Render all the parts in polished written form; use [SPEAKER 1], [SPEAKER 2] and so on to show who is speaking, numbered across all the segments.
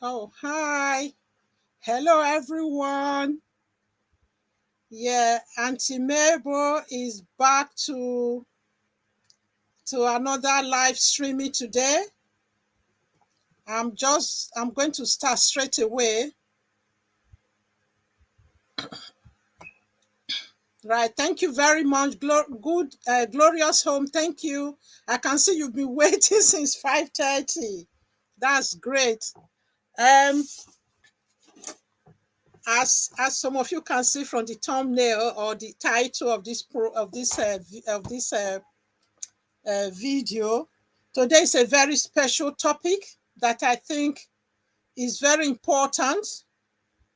[SPEAKER 1] Oh, hi. Hello, everyone. Yeah, Auntie Mabel is back to another live streaming today. I'm going to start straight away. Right. Thank you very much. Glorious home. Thank you. I can see you've been waiting since 5:30. That's great. Um, as some of you can see from the thumbnail or the title of this video. Today is a very special topic that I think is very important,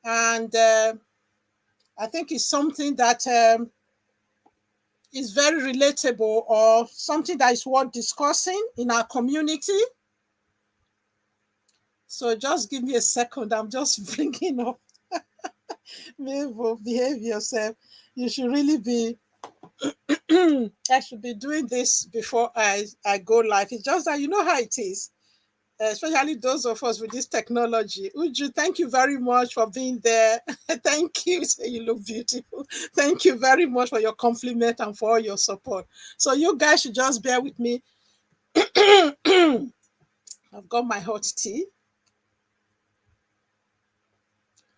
[SPEAKER 1] and I think it's something that is very relatable or something that is worth discussing in our community. So just give me a second. I'm just bringing up Mabel, behave yourself. You should really be I should be doing this before I go live. It's just that you know how it is, especially those of us with this technology. Uju, thank you very much for being there. Thank you. Say you look beautiful. Thank you very much for your compliment and for all your support. So you guys should just bear with me. I've got my hot tea.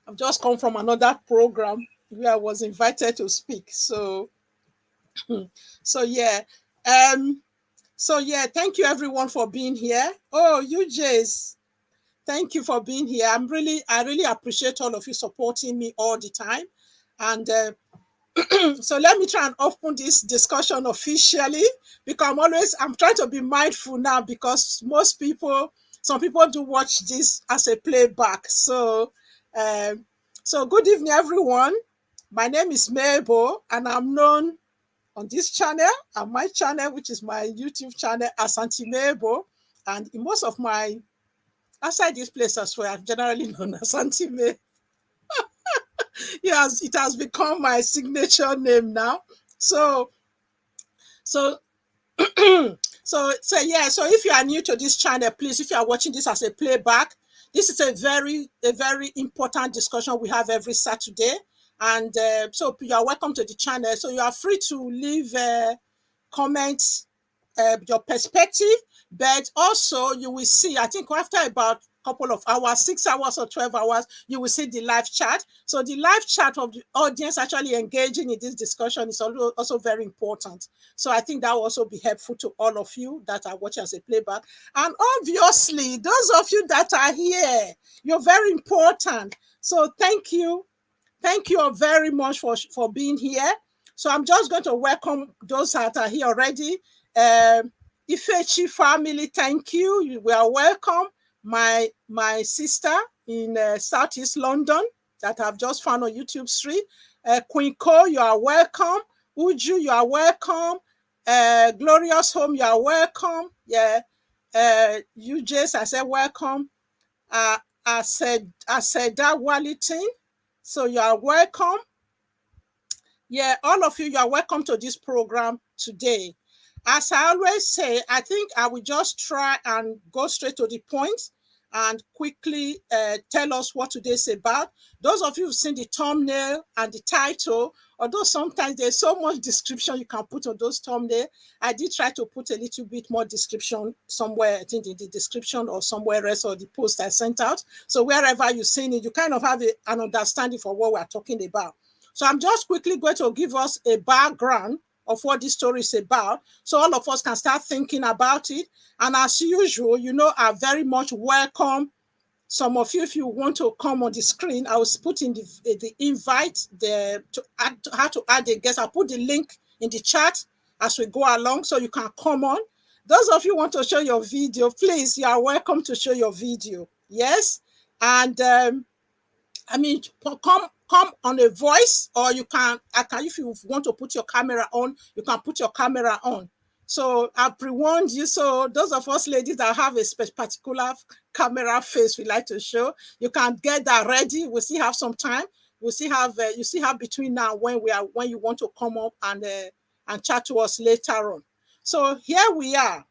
[SPEAKER 1] I've just come from another program where I was invited to speak. So yeah. Um, so yeah, thank you everyone for being here. Oh, you Jays. Thank you for being here. I really appreciate all of you supporting me all the time. And so let me try and open this discussion officially because I'm trying to be mindful now because some people do watch this as a playback. Um, so good evening, everyone. My name is Mabel, and I'm known on this channel and my channel, which is my YouTube channel, as Auntie Mabel. And in most of my outside this place as well, I'm generally known as Auntie May. Yes, it has become my signature name now. So, so, so if you are new to this channel, please, if you are watching this as a playback, this is a very important discussion we have every Saturday. And so you are welcome to the channel. So you are free to leave comments, your perspective, but also you will see, I think after about a couple of hours, 6 hours or 12 hours, you will see the live chat. So the live chat of the audience actually engaging in this discussion is also very important. So I think that will also be helpful to all of you that are watching as a playback. And obviously, those of you that are here, you're very important. So thank you. Thank you all very much for being here. So I'm just going to welcome those that are here already. Ifechi family, thank you. We are welcome. My sister in Southeast London that I've just found on YouTube Street. Queen Ko, you are welcome. Uju, you are welcome. Glorious Home, you are welcome. Yeah. You just, I said welcome. I said that Walitin. So you are welcome. Yeah, all of you, you are welcome to this program today. As I always say, I think I will just try and go straight to the point and quickly tell us what today's about. Those of you who've seen the thumbnail and the title, although sometimes there's so much description you can put on those thumbnail, I did try to put a little bit more description somewhere, I think in the description or somewhere else or the post I sent out. So wherever you've seen it, you kind of have an understanding for what we're talking about. So I'm just quickly going to give us a background of what this story is about so all of us can start thinking about it. And as usual, you know, I very much welcome some of you. If you want to come on the screen, I will put in the invite how to add a guest. I'll put the link in the chat as we go along so you can come on. Those of you who want to show your video, please, you are welcome to show your video. Yes. And I mean, come on a voice, or if you want to put your camera on, you can put your camera on. So I pre-warned you. So those of us ladies that have a particular camera face we like to show, you can get that ready. We still have some time. We still have you still have between now and when you want to come up and chat to us later on. So here we are.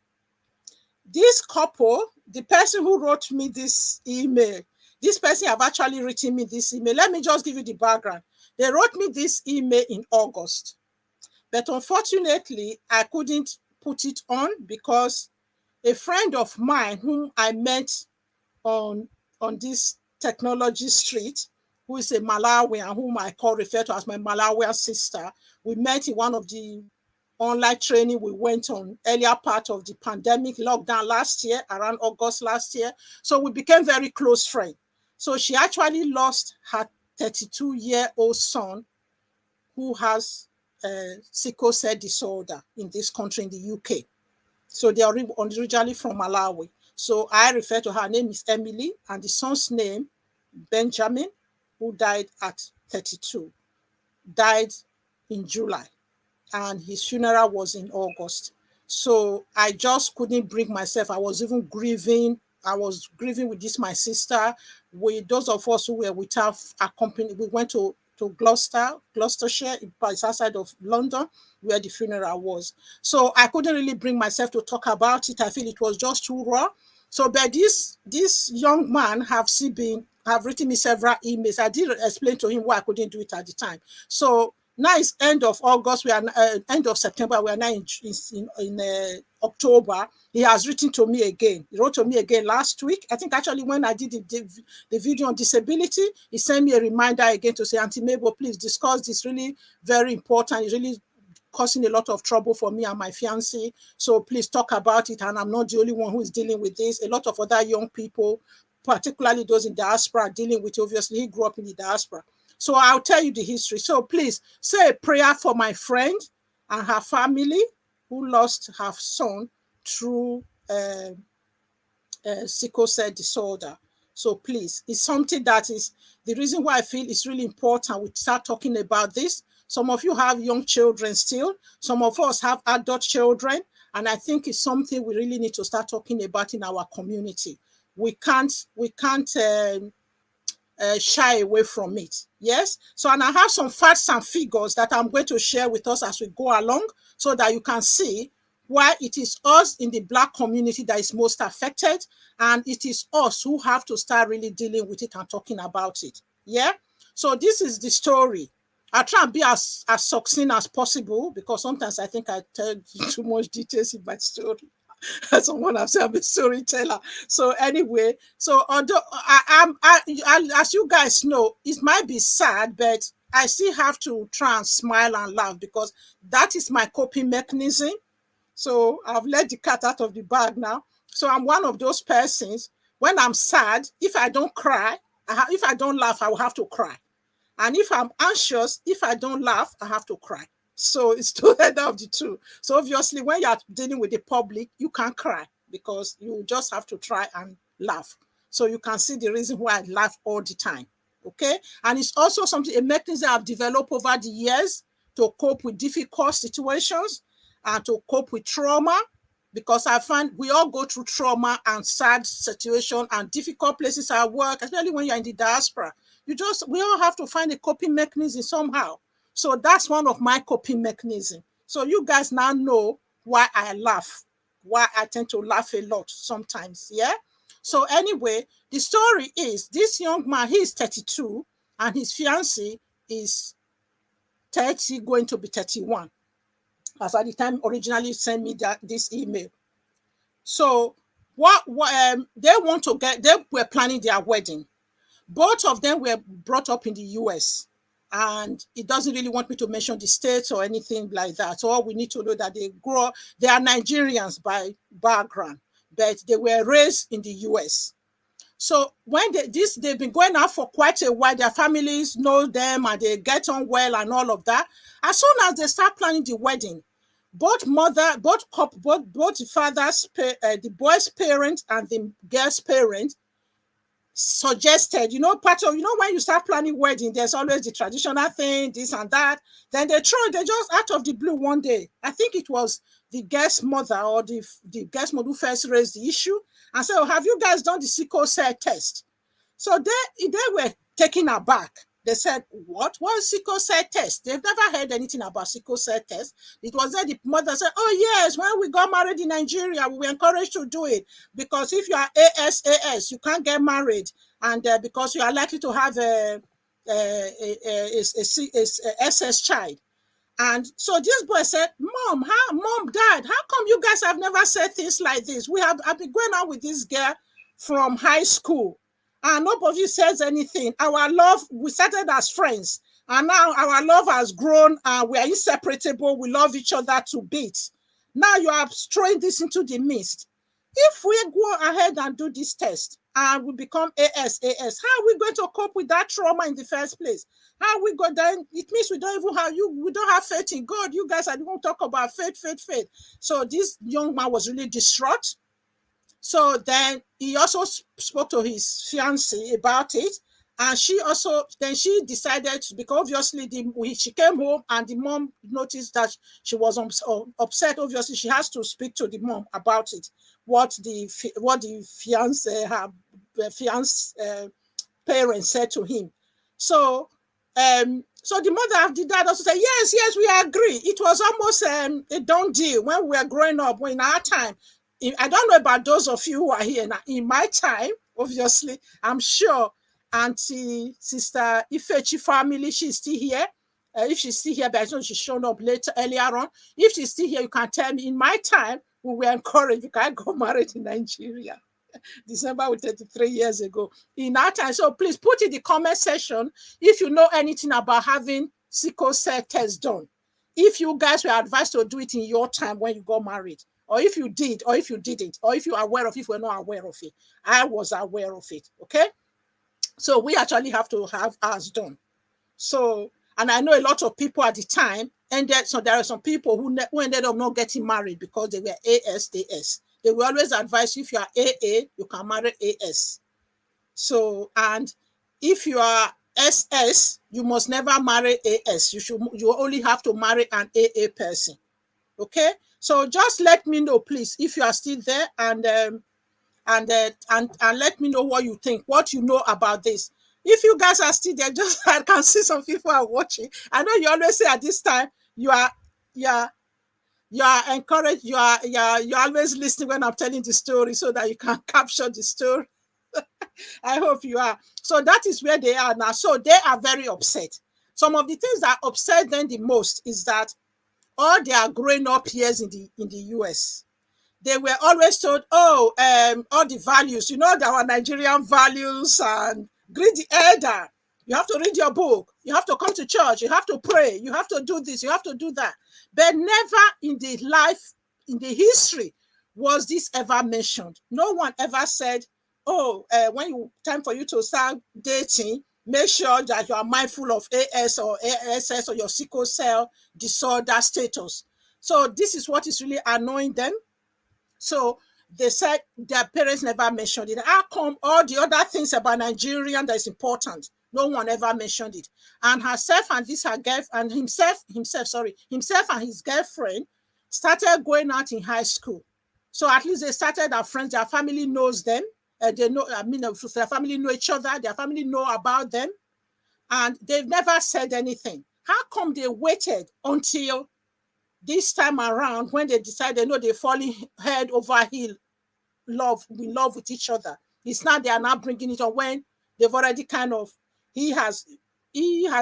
[SPEAKER 1] This couple, the person who wrote me this email, This person have actually written me this email. Let me just give you the background. They wrote me this email in August, but unfortunately, I couldn't put it on because a friend of mine whom I met on this technology street, who is a Malawian, whom I refer to as my Malawian sister. We met in one of the online training we went on earlier part of the pandemic lockdown last year, around August last year. So we became very close friends. So she actually lost her 32-year-old son who has sickle cell disorder in this country, in the UK. So they are originally from Malawi. So I refer to her name is Emily, and the son's name, Benjamin, who died at 32, died in July, and his funeral was in August. So I just couldn't bring myself. I was even grieving. I was grieving with this, my sister. With those of us who were with her, accompanied, we went to Gloucestershire, it's outside of London, where the funeral was. So I couldn't really bring myself to talk about it. I feel it was just too raw. So, but this young man have written me several emails. I did explain to him why I couldn't do it at the time. So now it's end of August. We are end of September. We are now in October. He has written to me again. He wrote to me again last week. I think actually when I did the video on disability, he sent me a reminder again to say, Auntie Mabel, please discuss this. Really very important. It's really causing a lot of trouble for me and my fiancé. So please talk about it. And I'm not the only one who is dealing with this. A lot of other young people, particularly those in diaspora, are dealing with it. Obviously, he grew up in the diaspora. So I'll tell you the history. So please say a prayer for my friend and her family who lost her son through sickle cell disorder. So please, it's something that is the reason why I feel it's really important we start talking about this. Some of you have young children still. Some of us have adult children. And I think it's something we really need to start talking about in our community. We can't shy away from it. Yes. So, and I have some facts and figures that I'm going to share with us as we go along so that you can see why it is us in the Black community that is most affected, and it is us who have to start really dealing with it and talking about it. Yeah. So this is the story. I'll try and be as succinct as possible because sometimes I think I tell too much details in my story. Someone has said I'm a storyteller. So anyway, so although as you guys know, it might be sad, but I still have to try and smile and laugh because that is my coping mechanism. So I've let the cat out of the bag now. So I'm one of those persons. When I'm sad, if I don't cry, if I don't laugh, I will have to cry. And if I'm anxious, if I don't laugh, I have to cry. So it's two-headed of the two. So obviously, when you're dealing with the public, you can't cry because you just have to try and laugh. So you can see the reason why I laugh all the time. Okay. And it's also something, a mechanism I've developed over the years to cope with difficult situations and to cope with trauma, because I find we all go through trauma and sad situation and difficult places at work, especially when you're in the diaspora. We all have to find a coping mechanism somehow. So that's one of my coping mechanisms. So you guys now know why I laugh, why I tend to laugh a lot sometimes. Yeah. So anyway, the story is this young man, he is 32 and his fiancée is 30, going to be 31. As at the time originally sent me this email. So they were planning their wedding. Both of them were brought up in the US, and it doesn't really want me to mention the states or anything like that. So all we need to know that they are Nigerians by background, but they were raised in the US. So when they've been going out for quite a while, their families know them and they get on well and all of that. As soon as they start planning the wedding, both the father's, the boy's parents and the girl's parents suggested, when you start planning wedding, there's always the traditional thing, this and that. Then they just out of the blue one day, I think it was the guest mother or the guest mother who first raised the issue and said, oh, have you guys done the sickle cell test? So they were taken aback. They said, what is sickle cell test? They've never heard anything about sickle cell test. It was then the mother said, oh yes, when we got married in Nigeria, we were encouraged to do it because if you are ASAS, you can't get married. and because you are likely to have a SS child. And so this boy said, Mom, Dad, how come you guys have never said things like this? I've been going out with this girl from high school, and nobody says anything. Our love, we started as friends, and now our love has grown, and we are inseparable. We love each other to bits. Now you are throwing this into the midst. If we go ahead and do this test and we become AS, how are we going to cope with that trauma in the first place? How we go then? It means we don't even have we don't have faith in God. You guys are going to talk about faith. So this young man was really distraught. So then he also spoke to his fiancée about it. And she decided, because obviously she came home and the mom noticed that she was upset. Obviously, she has to speak to the mom about it. What the fiance parents said to him. So the mother of the dad also said, yes, we agree. It was almost a done deal when we were growing up. In our time, I don't know about those of you who are here now. In my time, obviously, I'm sure Auntie Sister Ifechi family, she's still here. If she's still here, but I know she's shown up earlier on. If she's still here, you can tell me. In my time, we were encouraged. You can't go married in Nigeria. December 33 years ago. In our time, so please put in the comment section if you know anything about having sickle cell test done. If you guys were advised to do it in your time when you got married, or if you did, or if you didn't, or if you are aware of it, if you were not aware of it. I was aware of it. Okay. So we actually have to have ours done. So, and I know a lot of people at the time ended, so there are some people who ended up not getting married because they were AS. They will always advise you, if you are AA, you can marry AS. So, and if you are SS, you must never marry AS. You only have to marry an AA person. Okay? So just let me know, please, if you are still there, and let me know what you think, what you know about this. If you guys are still there, just I can see some people are watching. I know you always say at this time you are encouraged, you're always listening when I'm telling the story so that you can capture the story. I hope you are. So that is where they are now. So they are very upset. Some of the things that upset them the most is that all their growing up years in the US, they were always told, all the values, our Nigerian values, and greet the elder. You have to read your book. You have to come to church. You have to pray. You have to do this. You have to do that. But never in the history, was this ever mentioned. No one ever said, time for you to start dating, make sure that you are mindful of AS or ASS or your sickle cell disorder status. So this is what is really annoying them. So they said their parents never mentioned it. How come all the other things about Nigerian that is important, no one ever mentioned it? And herself and himself and his girlfriend started going out in high school. So at least they started as friends. Their family knows them. They know. Their family know each other. Their family know about them, and they've never said anything. How come they waited until this time around when they decided, they're falling head over heel love with each other? It's not, they are now bringing it up when they've already he has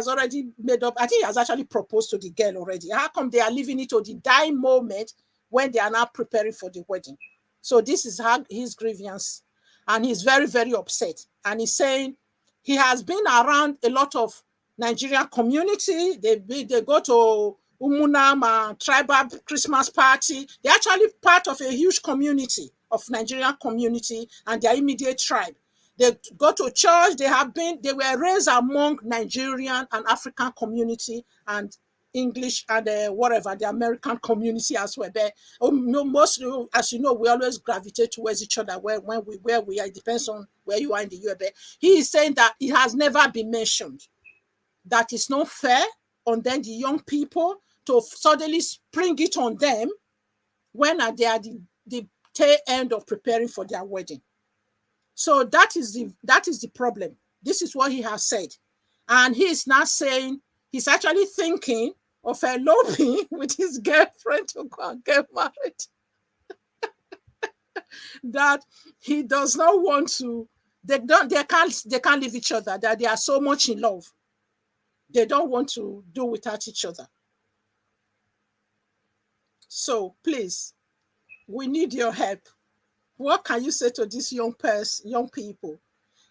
[SPEAKER 1] already made up. I think he has actually proposed to the girl already. How come they are leaving it to the dying moment when they are now preparing for the wedding? So this is his grievance, and he's very, very upset. And he's saying he has been around a lot of Nigerian community. They go to Umunam tribal Christmas party. They're actually part of a huge community of Nigerian community and their immediate tribe. They go to church. They were raised among Nigerian and African community and English and whatever, the American community as well. But mostly, as you know, we always gravitate towards each other where we are. It depends on where you are in the US. But he is saying that it has never been mentioned. That is not fair on then the young people to suddenly spring it on them when they are the tail end of preparing for their wedding. So that is the problem. This is what he has said. And he is now saying he's actually thinking of eloping with his girlfriend to go and get married. That he does not want to They can't leave each other, that they are so much in love. They don't want to do without each other. So please, we need your help. What can you say to these young people?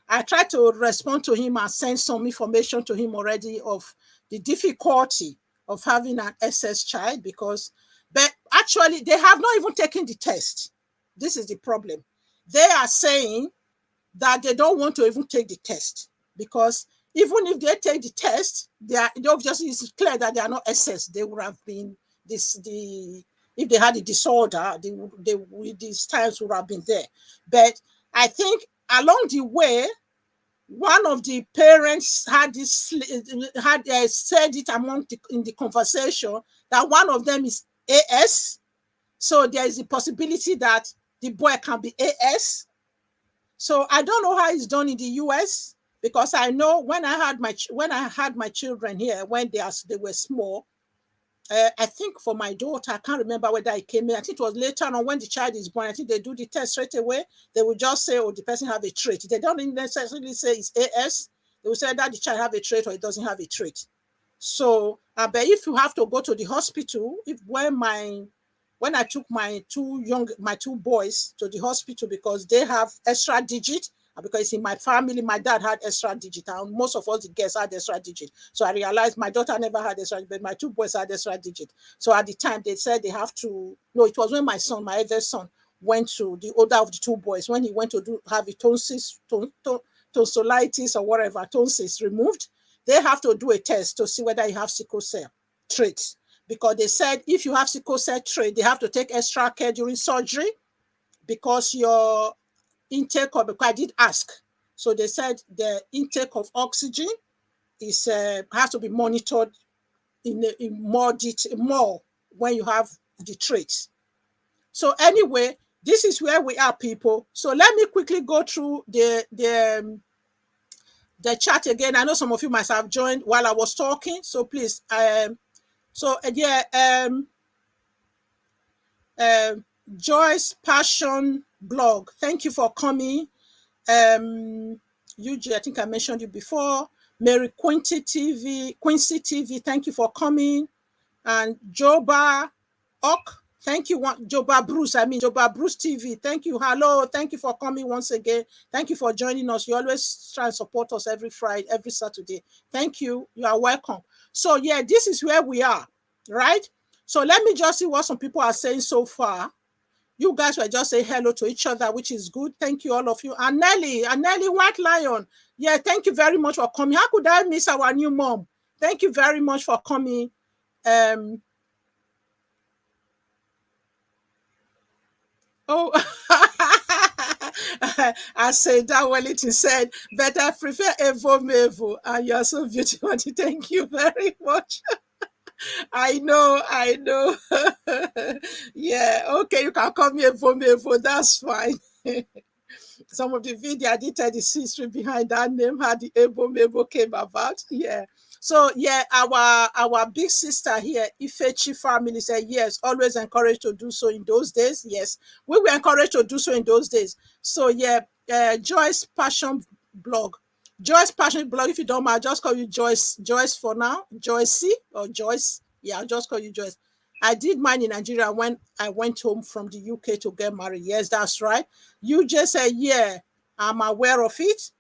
[SPEAKER 1] I tried to respond to him and send some information to him already of the difficulty of having an SS child, but actually they have not even taken the test. This is the problem. They are saying that they don't want to even take the test, because even if they take the test, they obviously, it's clear that they are not SS. They would have been if they had a disorder, these times would have been there. But I think along the way, one of the parents had said it in the conversation that one of them is AS. So there is a possibility that the boy can be AS. So I don't know how it's done in the US, because I know when I had my children here, when they were small, I think for my daughter, I can't remember whether it came in. I think it was later on when the child is born. I think they do the test straight away. They will just say, oh, the person have a trait. They don't necessarily say it's AS. They will say that the child have a trait or it doesn't have a trait. So, but if you have to go to the hospital, when I took my two boys to the hospital, because they have extra digit, because in my family, my dad had extra digit, and most of us, the girls, had extra digit. So I realized my daughter never had extra digit, but my two boys had extra digit. So at the time, they said they have to, no, it was when my eldest son, went to the older of the two boys, when he went to have a tonsillitis or whatever, tonsils removed, they have to do a test to see whether you have sickle cell traits. Because they said if you have sickle cell trait, they have to take extra care during surgery, because your intake of, because I did ask. So they said the intake of oxygen has to be monitored in more detail, more when you have the traits. So anyway, this is where we are, people. So let me quickly go through the chat again. I know some of you might have joined while I was talking, so please. Joyce Passion Blog, thank you for coming. UJ, I think I mentioned you before. Mary Quincy TV, thank you for coming. And Joba Ok, thank you. Joba Bruce TV, thank you. Hello, thank you for coming once again. Thank you for joining us. You always try and support us every Friday, every Saturday. Thank you. You are welcome. So yeah, this is where we are, right? So let me just see what some people are saying so far. You guys were just saying hello to each other, which is good. Thank you, all of you. And Nelly White Lion. Yeah, thank you very much for coming. How could I miss our new mom? Thank you very much for coming. I say that Wellington said, but I prefer Evo Mevo. And you're so beautiful. Thank you very much. I know. Yeah, okay, you can call me Evo Mevo. That's fine. Some of the video I did tell the history behind that name, how the Ebo Mebo came about. Yeah. So yeah, our big sister here, Ifechi family, said yes, always encouraged to do so in those days. Yes, we were encouraged to do so in those days. So yeah, Joyce Passion Blog. Joyce Passion Blog, if you don't mind, I'll just call you Joyce. Joyce for now. Joyce or Joyce. Yeah, I'll just call you Joyce. I did mine in Nigeria when I went home from the UK to get married. Yes, that's right. You just said, yeah, I'm aware of it.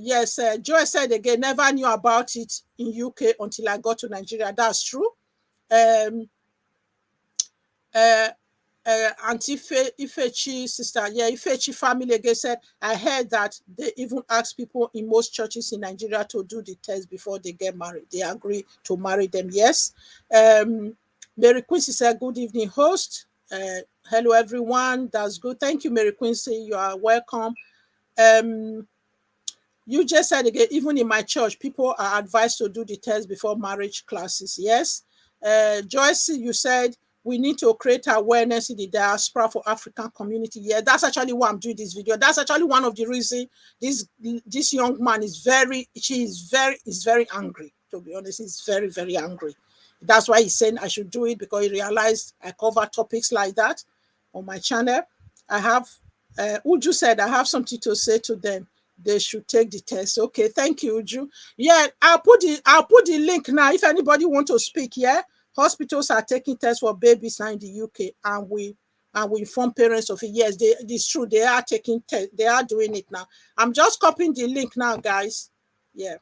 [SPEAKER 1] Yes, Joy said again, never knew about it in UK until I got to Nigeria. That's true. Auntie Ifechi sister, yeah, Ifechi family again said, I heard that they even ask people in most churches in Nigeria to do the test before they get married. They agree to marry them. Yes. Mary Quincy said, good evening, host. Hello, everyone. That's good. Thank you, Mary Quincy. You are welcome. You just said again, even in my church, people are advised to do the test before marriage classes. Yes. Joyce, you said, we need to create awareness in the diaspora for African community. Yeah, that's actually why I'm doing this video. That's actually one of the reasons this young man is very angry. To be honest, he's very, very angry. That's why he's saying I should do it, because he realized I cover topics like that on my channel. I have Uju said, I have something to say to them. They should take the test. Okay, thank you, Uju. Yeah, I'll put the link now. If anybody want to speak, yeah. Hospitals are taking tests for babies now in the UK, and we inform parents of it. Yes, it's true. They are taking tests. They are doing it now. I'm just copying the link now, guys. Yeah.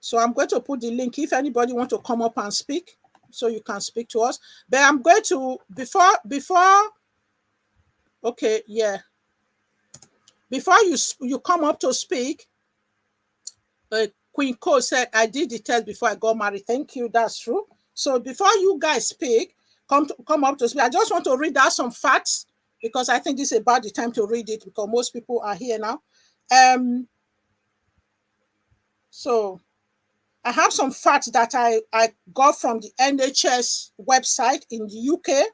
[SPEAKER 1] So I'm going to put the link if anybody want to come up and speak, so you can speak to us. But I'm going to before. Okay, yeah. Before you come up to speak, Queen Cole said, I did the test before I got married. Thank you. That's true. So before you guys speak, come up to speak. I just want to read out some facts because I think this is about the time to read it because most people are here now. So I have some facts that I got from the NHS website in the UK.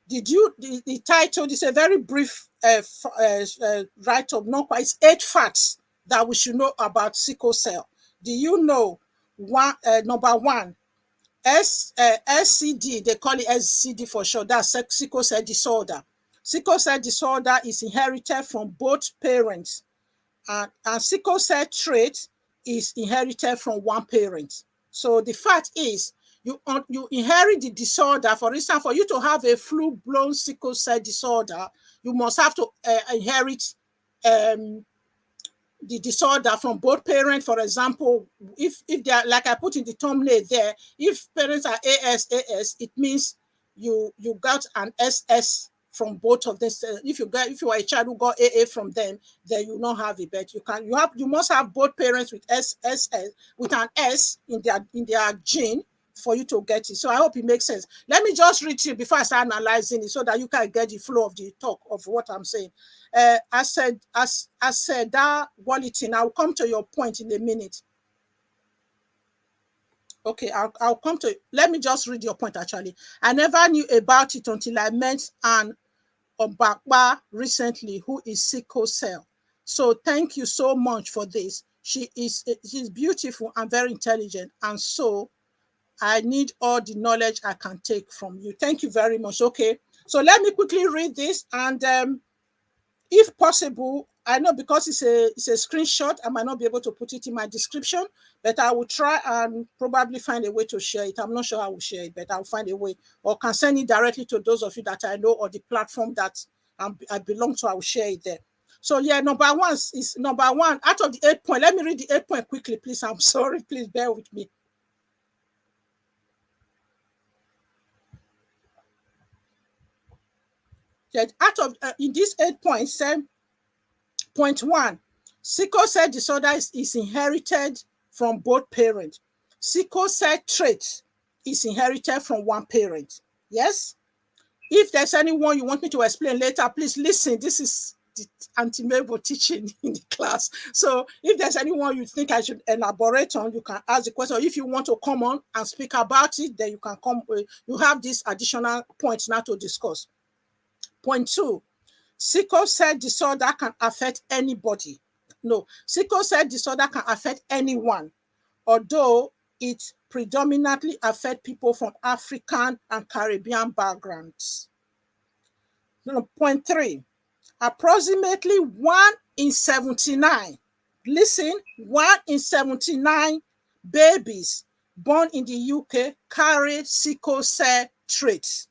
[SPEAKER 1] The title is a very brief write-up, not quite. It's 8 facts that we should know about sickle cell. Do you know number one, SCD, they call it SCD for short, that's sickle cell disorder. Sickle cell disorder is inherited from both parents, and sickle cell trait is inherited from one parent. So the fact is, you inherit the disorder. For instance, for you to have a full-blown sickle cell disorder, you must have to inherit the disorder from both parents. For example, if they are, like I put in the thumbnail there, if parents are AS, it means you got an SS from both of them. If you are a child who got AA from them, then you not have it. But you must have both parents with SS with an S in their gene for you to get it. So I hope it makes sense. Let me just read to you before I start analyzing it so that you can get the flow of the talk of what I'm saying. I said that Walliton, I'll come to your point in a minute. Okay, I'll come to it. Let me just read your point actually. I never knew about it until I met an Obakwa recently who is sickle cell. So thank you so much for this. She's beautiful and very intelligent, and so I need all the knowledge I can take from you. Thank you very much. Okay, so let me quickly read this, and if possible, I know because it's a screenshot, I might not be able to put it in my description, but I will try and probably find a way to share it. I'm not sure I will share it, but I'll find a way, or can send it directly to those of you that I know, or the platform that I belong to. I will share it there. So yeah, number one out of the 8 points. Let me read the 8 point quickly, please. I'm sorry, please bear with me. Yeah, out of in these 8 points, point 1, sickle cell disorder is inherited from both parents. Sickle cell trait is inherited from one parent. Yes? If there's anyone you want me to explain later, please listen. This is the anti-Mabel teaching in the class. So if there's anyone you think I should elaborate on, you can ask the question. If you want to come on and speak about it, then you can come. You have these additional points now to discuss. Point 2, sickle cell disorder can affect anybody. No, sickle cell disorder can affect anyone, although it predominantly affects people from African and Caribbean backgrounds. Point 3, approximately 1 in 79, listen, 1 in 79 babies born in the UK carry sickle cell traits.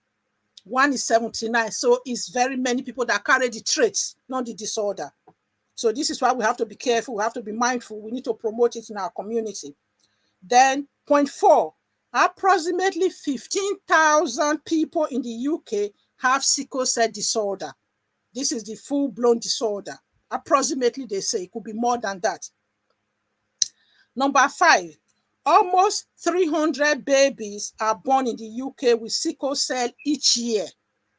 [SPEAKER 1] 1 is 79. So it's very many people that carry the traits, not the disorder. So this is why we have to be careful. We have to be mindful. We need to promote it in our community. Then point 4, approximately 15,000 people in the UK have sickle cell disorder. This is the full-blown disorder. Approximately, they say it could be more than that. Number 5, almost 300 babies are born in the UK with sickle cell each year.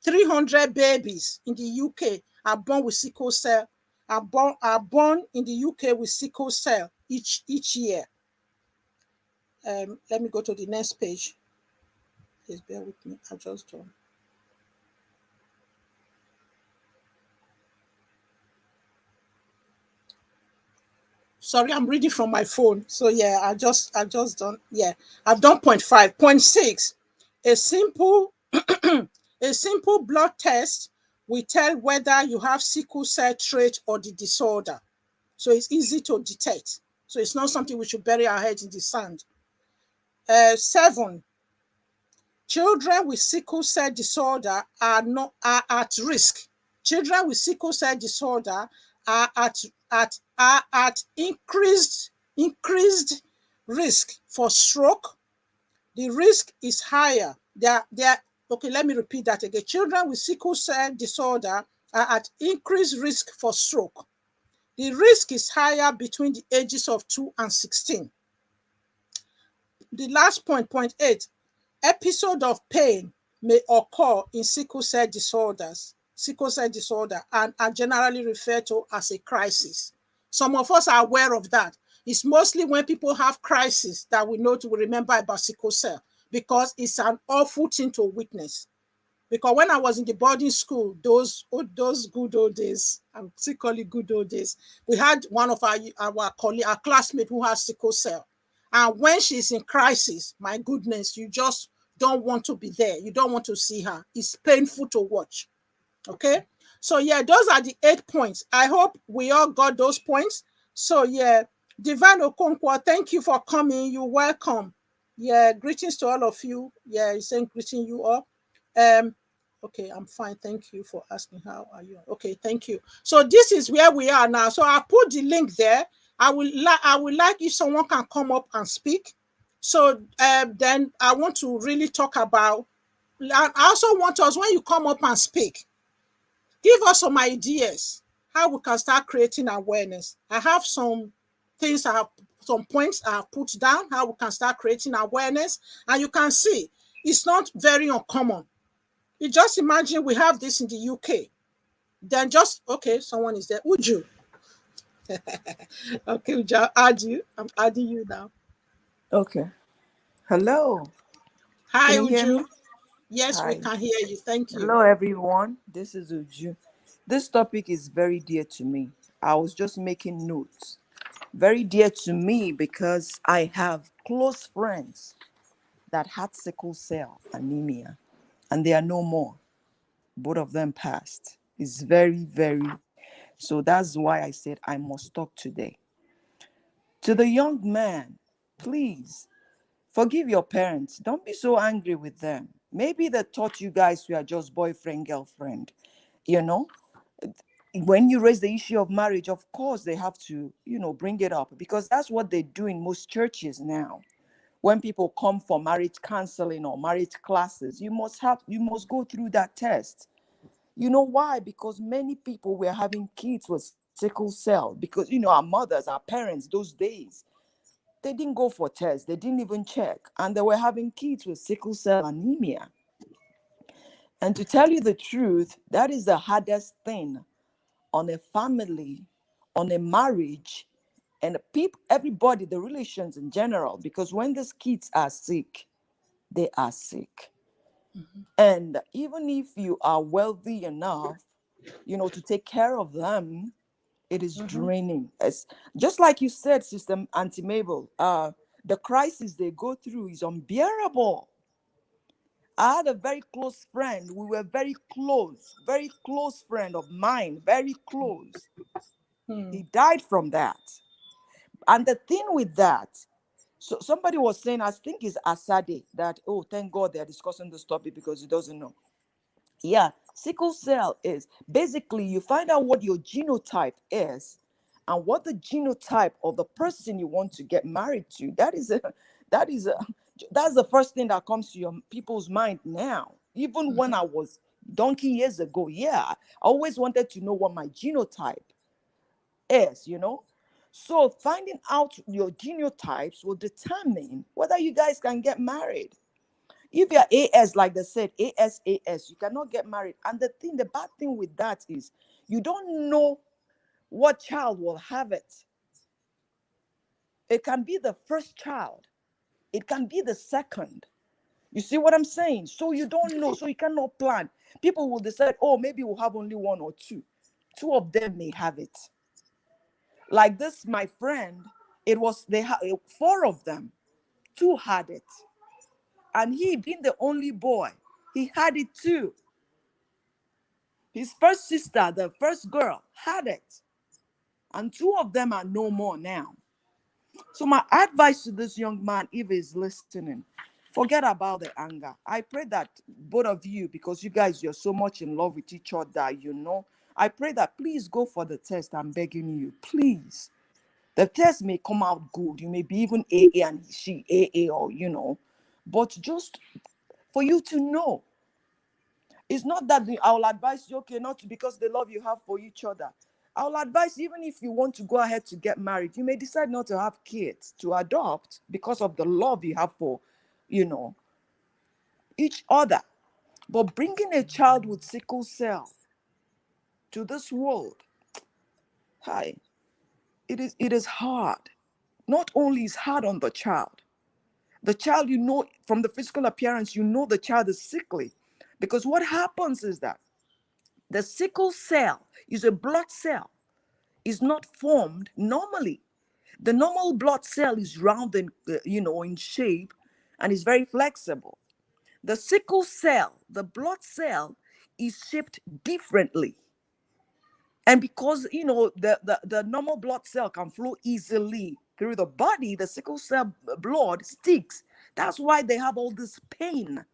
[SPEAKER 1] 300 babies in the UK are born with sickle cell, are born in the UK with sickle cell each year. Let me go to the next page. Please bear with me. I just done. Sorry, I'm reading from my phone. So yeah, I just done. Yeah, I've done point 5. Point 6, a simple blood test we tell whether you have sickle cell trait or the disorder. So it's easy to detect. So it's not something we should bury our heads in the sand. 7, children with sickle cell disorder are at risk. Children with sickle cell disorder are at increased risk for stroke. The risk is higher. Okay, let me repeat that again. Children with sickle cell disorder are at increased risk for stroke. The risk is higher between the ages of 2 and 16. The last point, point 8, episode of pain may occur in sickle cell disorder, and are generally referred to as a crisis. Some of us are aware of that. It's mostly when people have crisis that we know to remember about sickle cell, because it's an awful thing to witness. Because when I was in the boarding school, those good old days, I'm still calling it good old days, we had one of our colleague, our classmate who has sickle cell. And when she's in crisis, my goodness, you just don't want to be there. You don't want to see her. It's painful to watch. Okay? So yeah, those are the 8 points. I hope we all got those points. So yeah, Divine Okonkwo, thank you for coming. You're welcome. Yeah, greetings to all of you. Yeah, he's saying greeting you all. Okay, I'm fine. Thank you for asking how are you. Okay, thank you. So this is where we are now. So I put the link there. I would like if someone can come up and speak. So then I want to really talk about, I also want us, when you come up and speak, give us some ideas how we can start creating awareness. I have some things, some points I have put down, how we can start creating awareness. And you can see it's not very uncommon. You just imagine we have this in the UK. Then just, okay, someone is there. Uju. Okay, Uju, I'll add you. I'm adding you now.
[SPEAKER 2] Okay. Hello.
[SPEAKER 1] Hi,
[SPEAKER 2] Can you hear
[SPEAKER 1] Uju.
[SPEAKER 2] me?
[SPEAKER 1] Yes, we
[SPEAKER 2] Hi.
[SPEAKER 1] can hear you. Thank you.
[SPEAKER 2] Hello, everyone. This is Uju. This topic is very dear to me. I was just making notes. Very dear to me because I have close friends that had sickle cell anemia, and they are no more. Both of them passed. It's very, very. So that's why I said I must talk today. To the young man, please forgive your parents. Don't be so angry with them. Maybe they taught you guys you are just boyfriend, girlfriend. You know, when you raise the issue of marriage, of course they have to, bring it up, because that's what they do in most churches now. When people come for marriage counseling or marriage classes, you must go through that test. You know why? Because many people were having kids with sickle cell, because our mothers, our parents, those days, they didn't go for tests, they didn't even check, and they were having kids with sickle cell anemia. And to tell you the truth, that is the hardest thing on a family, on a marriage, and everybody, the relations in general, because when these kids are sick, they are sick.
[SPEAKER 1] Mhm.
[SPEAKER 2] And even if you are wealthy enough, to take care of them, it is
[SPEAKER 1] Mhm.
[SPEAKER 2] draining. As just like you said, Sister Auntie Mabel, the crisis they go through is unbearable. I had a very close friend. We were very close friend of mine, very close.
[SPEAKER 1] Hmm.
[SPEAKER 2] He died from that. And the thing with that, so somebody was saying, I think it's Asade, that, oh, thank God they're discussing this topic because he doesn't know. Yeah, sickle cell is basically you find out what your genotype is and what the genotype of the person you want to get married to. That is a that's the first thing that comes to your people's mind now. Even when I was donkey years ago, yeah, I always wanted to know what my genotype is. So finding out your genotypes will determine whether you guys can get married. If you're AS, like they said, AS, you cannot get married. And the bad thing with that is you don't know what child will have it. It can be the first child, it can be the second. You see what I'm saying? So you don't know, so you cannot plan. People will decide, oh, maybe we'll have only one or two. Two of them may have it. Like this, my friend, they had four of them, two had it. And he being the only boy, he had it too. His first sister, the first girl, had it. And two of them are no more now. So my advice to this young man, if he's listening, forget about the anger. I pray that both of you, because you guys, you're so much in love with each other, I pray that please go for the test. I'm begging you, please. The test may come out good. You may be even AA and she AA, or but just for you to know. It's not that I will advise you, okay, not because the love you have for each other. I will advise, even if you want to go ahead to get married, you may decide not to have kids, to adopt because of the love you have for, you know, each other. But bringing a child with sickle cell to this world, hi, it is hard. Not only is hard on the child, from the physical appearance, the child is sickly. Because what happens is that the sickle cell is a blood cell, is not formed normally. The normal blood cell is round and in shape, and is very flexible. The sickle cell, the blood cell, is shaped differently. And because the normal blood cell can flow easily through the body, the sickle cell blood sticks. That's why they have all this pain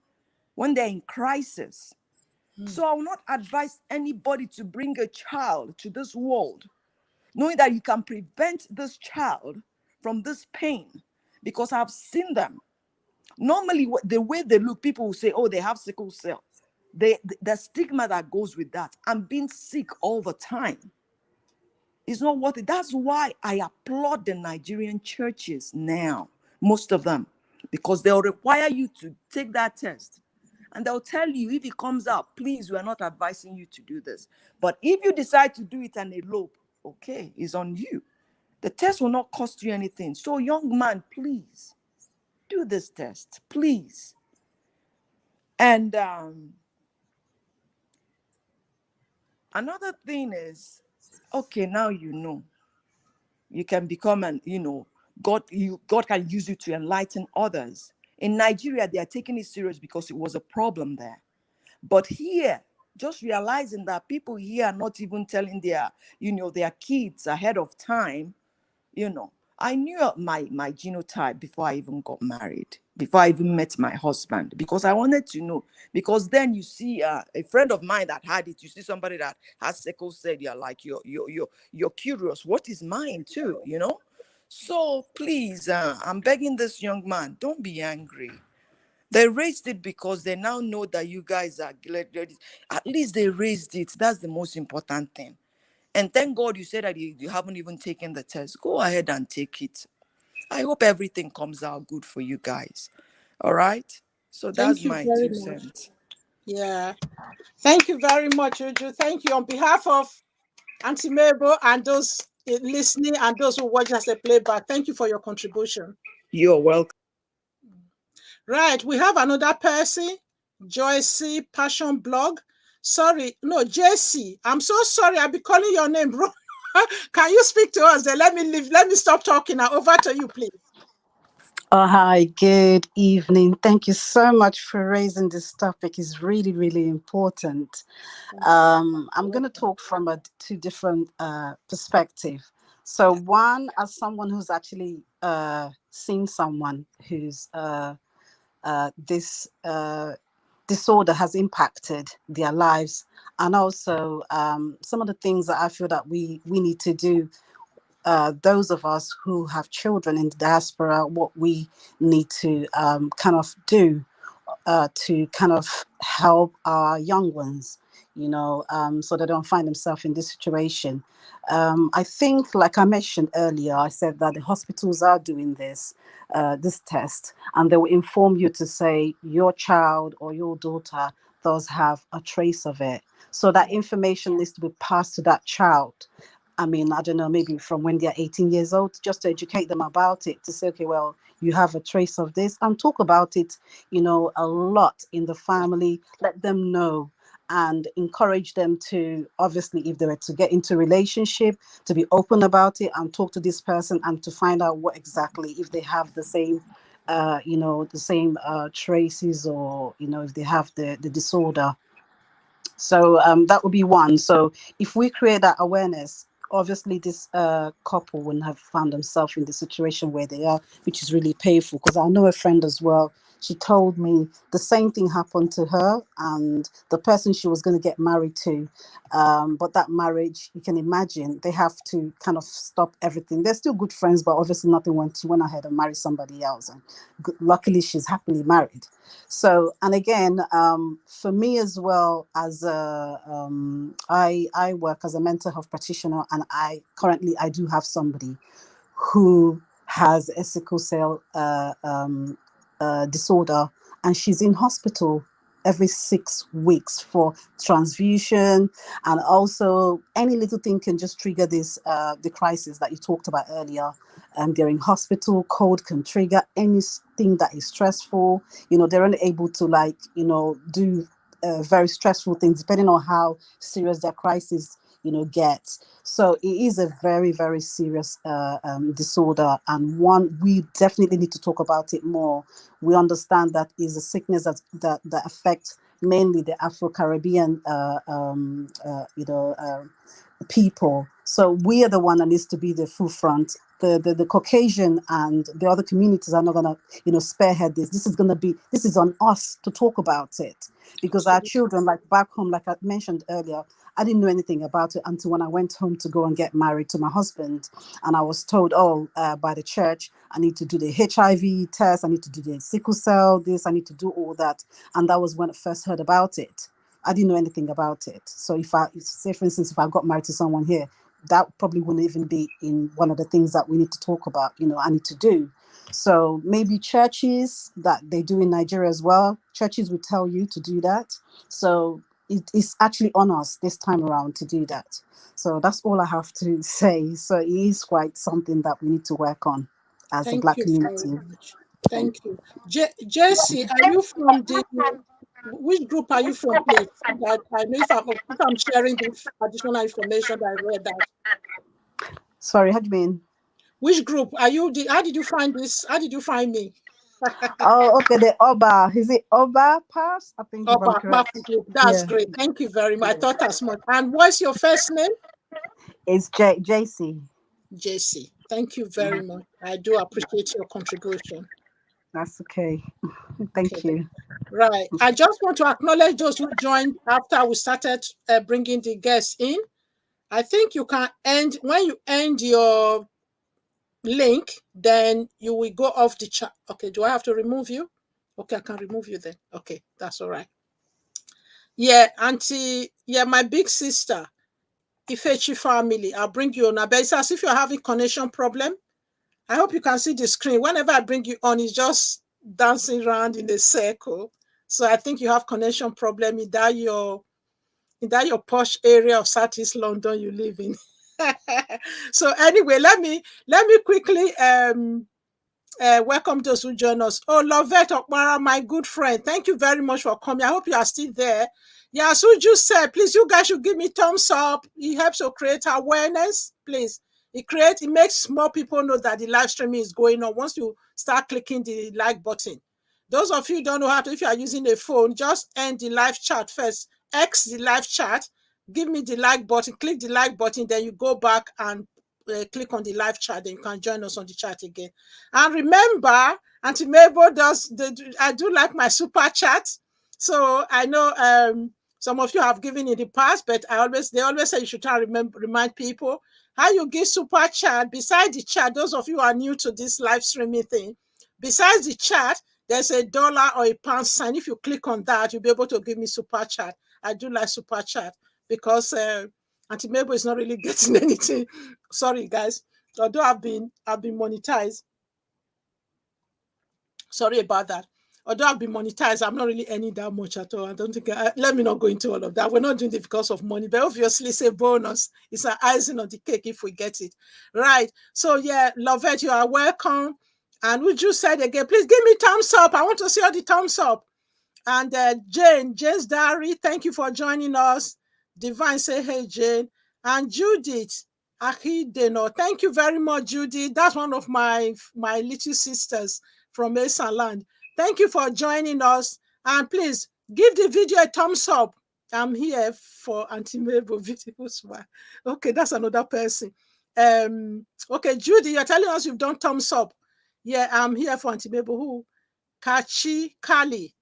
[SPEAKER 2] when they're in crisis. So I will not advise anybody to bring a child to this world knowing that you can prevent this child from this pain, because I've seen them. Normally, the way they look, people will say, oh, they have sickle cell. The stigma that goes with that and being sick all the time is not worth it. That's why I applaud the Nigerian churches now, most of them, because they'll require you to take that test. And they'll tell you, if it comes out, please, we're not advising you to do this. But if you decide to do it and elope, okay, it's on you. The test will not cost you anything. So, young man, please do this test, please. And another thing is, okay, now you can become God can use you to enlighten others. In Nigeria, they are taking it serious because it was a problem there. But here, just realizing that people here are not even telling their kids ahead of time. I knew my genotype before I even got married, before I even met my husband, because I wanted to know. Because then you see a friend of mine that had it, you see somebody that has sickle cell, you're like, you're curious, what is mine too. So please, I'm begging this young man, don't be angry. They raised it because they now know that you guys are glad. At least they raised it. That's the most important thing. And thank God you said that you haven't even taken the test. Go ahead and take it. I hope everything comes out good for you guys. All right? So that's
[SPEAKER 1] Thank you
[SPEAKER 2] my
[SPEAKER 1] very
[SPEAKER 2] two
[SPEAKER 1] much.
[SPEAKER 2] cents.
[SPEAKER 1] Yeah. Thank you very much, Uju. Thank you on behalf of Auntie Mabel and those listening and those who watch as a playback. Thank you for your contribution.
[SPEAKER 2] You're welcome.
[SPEAKER 1] Right, we have another person, Joycey Passion Blog. Sorry, no, JC. I'm so sorry. I'll be calling your name wrong. Can you speak to us? Then let me leave. Let me stop talking now. Over to you, please.
[SPEAKER 3] Oh, hi, good evening. Thank you so much for raising this topic. It's really, really important. I'm going to talk from two different perspective. So, one, as someone who's actually seen someone who's this disorder has impacted their lives, and also some of the things that I feel that we need to do, those of us who have children in the diaspora, what we need to kind of do to kind of help our young ones, so they don't find themselves in this situation. I think, like I mentioned earlier, I said that the hospitals are doing this test, and they will inform you to say your child or your daughter does have a trace of it. So that information needs to be passed to that child. I mean, I don't know, maybe from when they're 18 years old, just to educate them about it, to say, okay, well, you have a trace of this, and talk about it, a lot in the family, let them know and encourage them to, obviously, if they were to get into a relationship, to be open about it and talk to this person and to find out what exactly, if they have the same, the same traces, or, if they have the disorder. So that would be one. So if we create that awareness, obviously this couple wouldn't have found themselves in the situation where they are, which is really painful. Because I know a friend as well. She told me the same thing happened to her and the person she was going to get married to. But that marriage, you can imagine, they have to kind of stop everything. They're still good friends, but obviously nothing went. She went ahead and married somebody else. And luckily, she's happily married. So, and again, for me as well, as I work as a mental health practitioner, and I do have somebody who has a sickle cell disorder, and she's in hospital every 6 weeks for transfusion, and also any little thing can just trigger this the crisis that you talked about earlier. They're in hospital, cold can trigger anything that is stressful. They're unable to, like, do very stressful things depending on how serious their crisis gets. So it is a very, very serious disorder, and one we definitely need to talk about it more. We understand that is a sickness that affects mainly the Afro-Caribbean people. So we are the one that needs to be the forefront. The Caucasian and the other communities are not gonna, spearhead this. This is on us to talk about it, because our children, like back home, like I mentioned earlier, I didn't know anything about it until when I went home to go and get married to my husband, and I was told, by the church, I need to do the HIV test, I need to do the sickle cell, this, I need to do all that, and that was when I first heard about it. I didn't know anything about it. So say for instance, if I got married to someone here, that probably wouldn't even be in one of the things that we need to talk about, I need to do. So maybe churches, that they do in Nigeria as well, churches would tell you to do that. So it is actually on us this time around to do that. So that's all I have to say. So it is quite something that we need to work on as the
[SPEAKER 1] Thank
[SPEAKER 3] Black
[SPEAKER 1] you very
[SPEAKER 3] community.
[SPEAKER 1] much.
[SPEAKER 3] Thank
[SPEAKER 1] Thank you. Jesse, are you from which group are you from, please? So that I know if I'm sharing this additional information that I read that.
[SPEAKER 3] Sorry, how do you mean?
[SPEAKER 1] Which group are you? How did you find this? How did you find me?
[SPEAKER 3] Oh, okay, the Oba. Is it Oba Pass? I think
[SPEAKER 1] Oh,
[SPEAKER 3] if I'm correct.
[SPEAKER 1] Bafu group. That's
[SPEAKER 3] Yeah,
[SPEAKER 1] great. Thank you very much. I
[SPEAKER 3] yeah.
[SPEAKER 1] thought as much. And what's your first name?
[SPEAKER 3] It's JC.
[SPEAKER 1] JC. Thank you very much. I do appreciate your contribution.
[SPEAKER 3] That's okay.
[SPEAKER 1] Okay,
[SPEAKER 3] Thank
[SPEAKER 1] then.
[SPEAKER 3] you.
[SPEAKER 1] Right. I just want to acknowledge those who joined after we started bringing the guests in. I think you can end when you end your link, then you will go off the chat. Okay, do I have to remove you? Okay, I can remove you then. Okay, that's all right. Yeah, Auntie, yeah, my big sister, Ifechi family, I'll bring you on. But it's as if you're having connection problem. I hope you can see the screen. Whenever I bring you on, it's just dancing around in a circle. So I think you have connection problem in that your posh area of Southeast London you live in. So anyway, let me quickly welcome those who join us. Oh, Lovette Okmara, my good friend, thank you very much for coming. I hope you are still there. Yeah, as Uju said, please, you guys should give me thumbs up. It helps to create awareness, please. It makes more people know that the live streaming is going on once you start clicking the like button. Those of you who don't know how to, if you are using a phone, just end the live chat first. X the live chat, give me the like button, click the like button, then you go back and click on the live chat, then you can join us on the chat again. And remember, Auntie Mabel I do like my super chat. So I know some of you have given in the past, but they always say you should try to remind people how you give super chat. Beside the chat, those of you who are new to this live streaming thing, besides the chat, there's a dollar or a pound sign. If you click on that, you'll be able to give me super chat. I do like super chat because Auntie Mabel is not really getting anything. Sorry, guys. Although I've been monetized. Sorry about that. Although I've been monetized, I'm not really earning that much at all. I don't think, let me not go into all of that. We're not doing it because of money, but obviously it's a bonus. It's an icing on the cake if we get it. Right. So yeah, Lovette, you are welcome. And would you say it again, please give me thumbs up. I want to see all the thumbs up. And Jane's Diary, thank you for joining us. Divine, say hey, Jane. And Judith Ahideno, thank you very much, Judith. That's one of my little sisters from Mesa Land. Thank you for joining us. And please give the video a thumbs up. I'm here for Auntie Mabel beautiful smile. Okay, that's another person. Okay, Judy, you're telling us you've done thumbs up. Yeah, I'm here for Auntie Mabel. Who? Kachi Kali.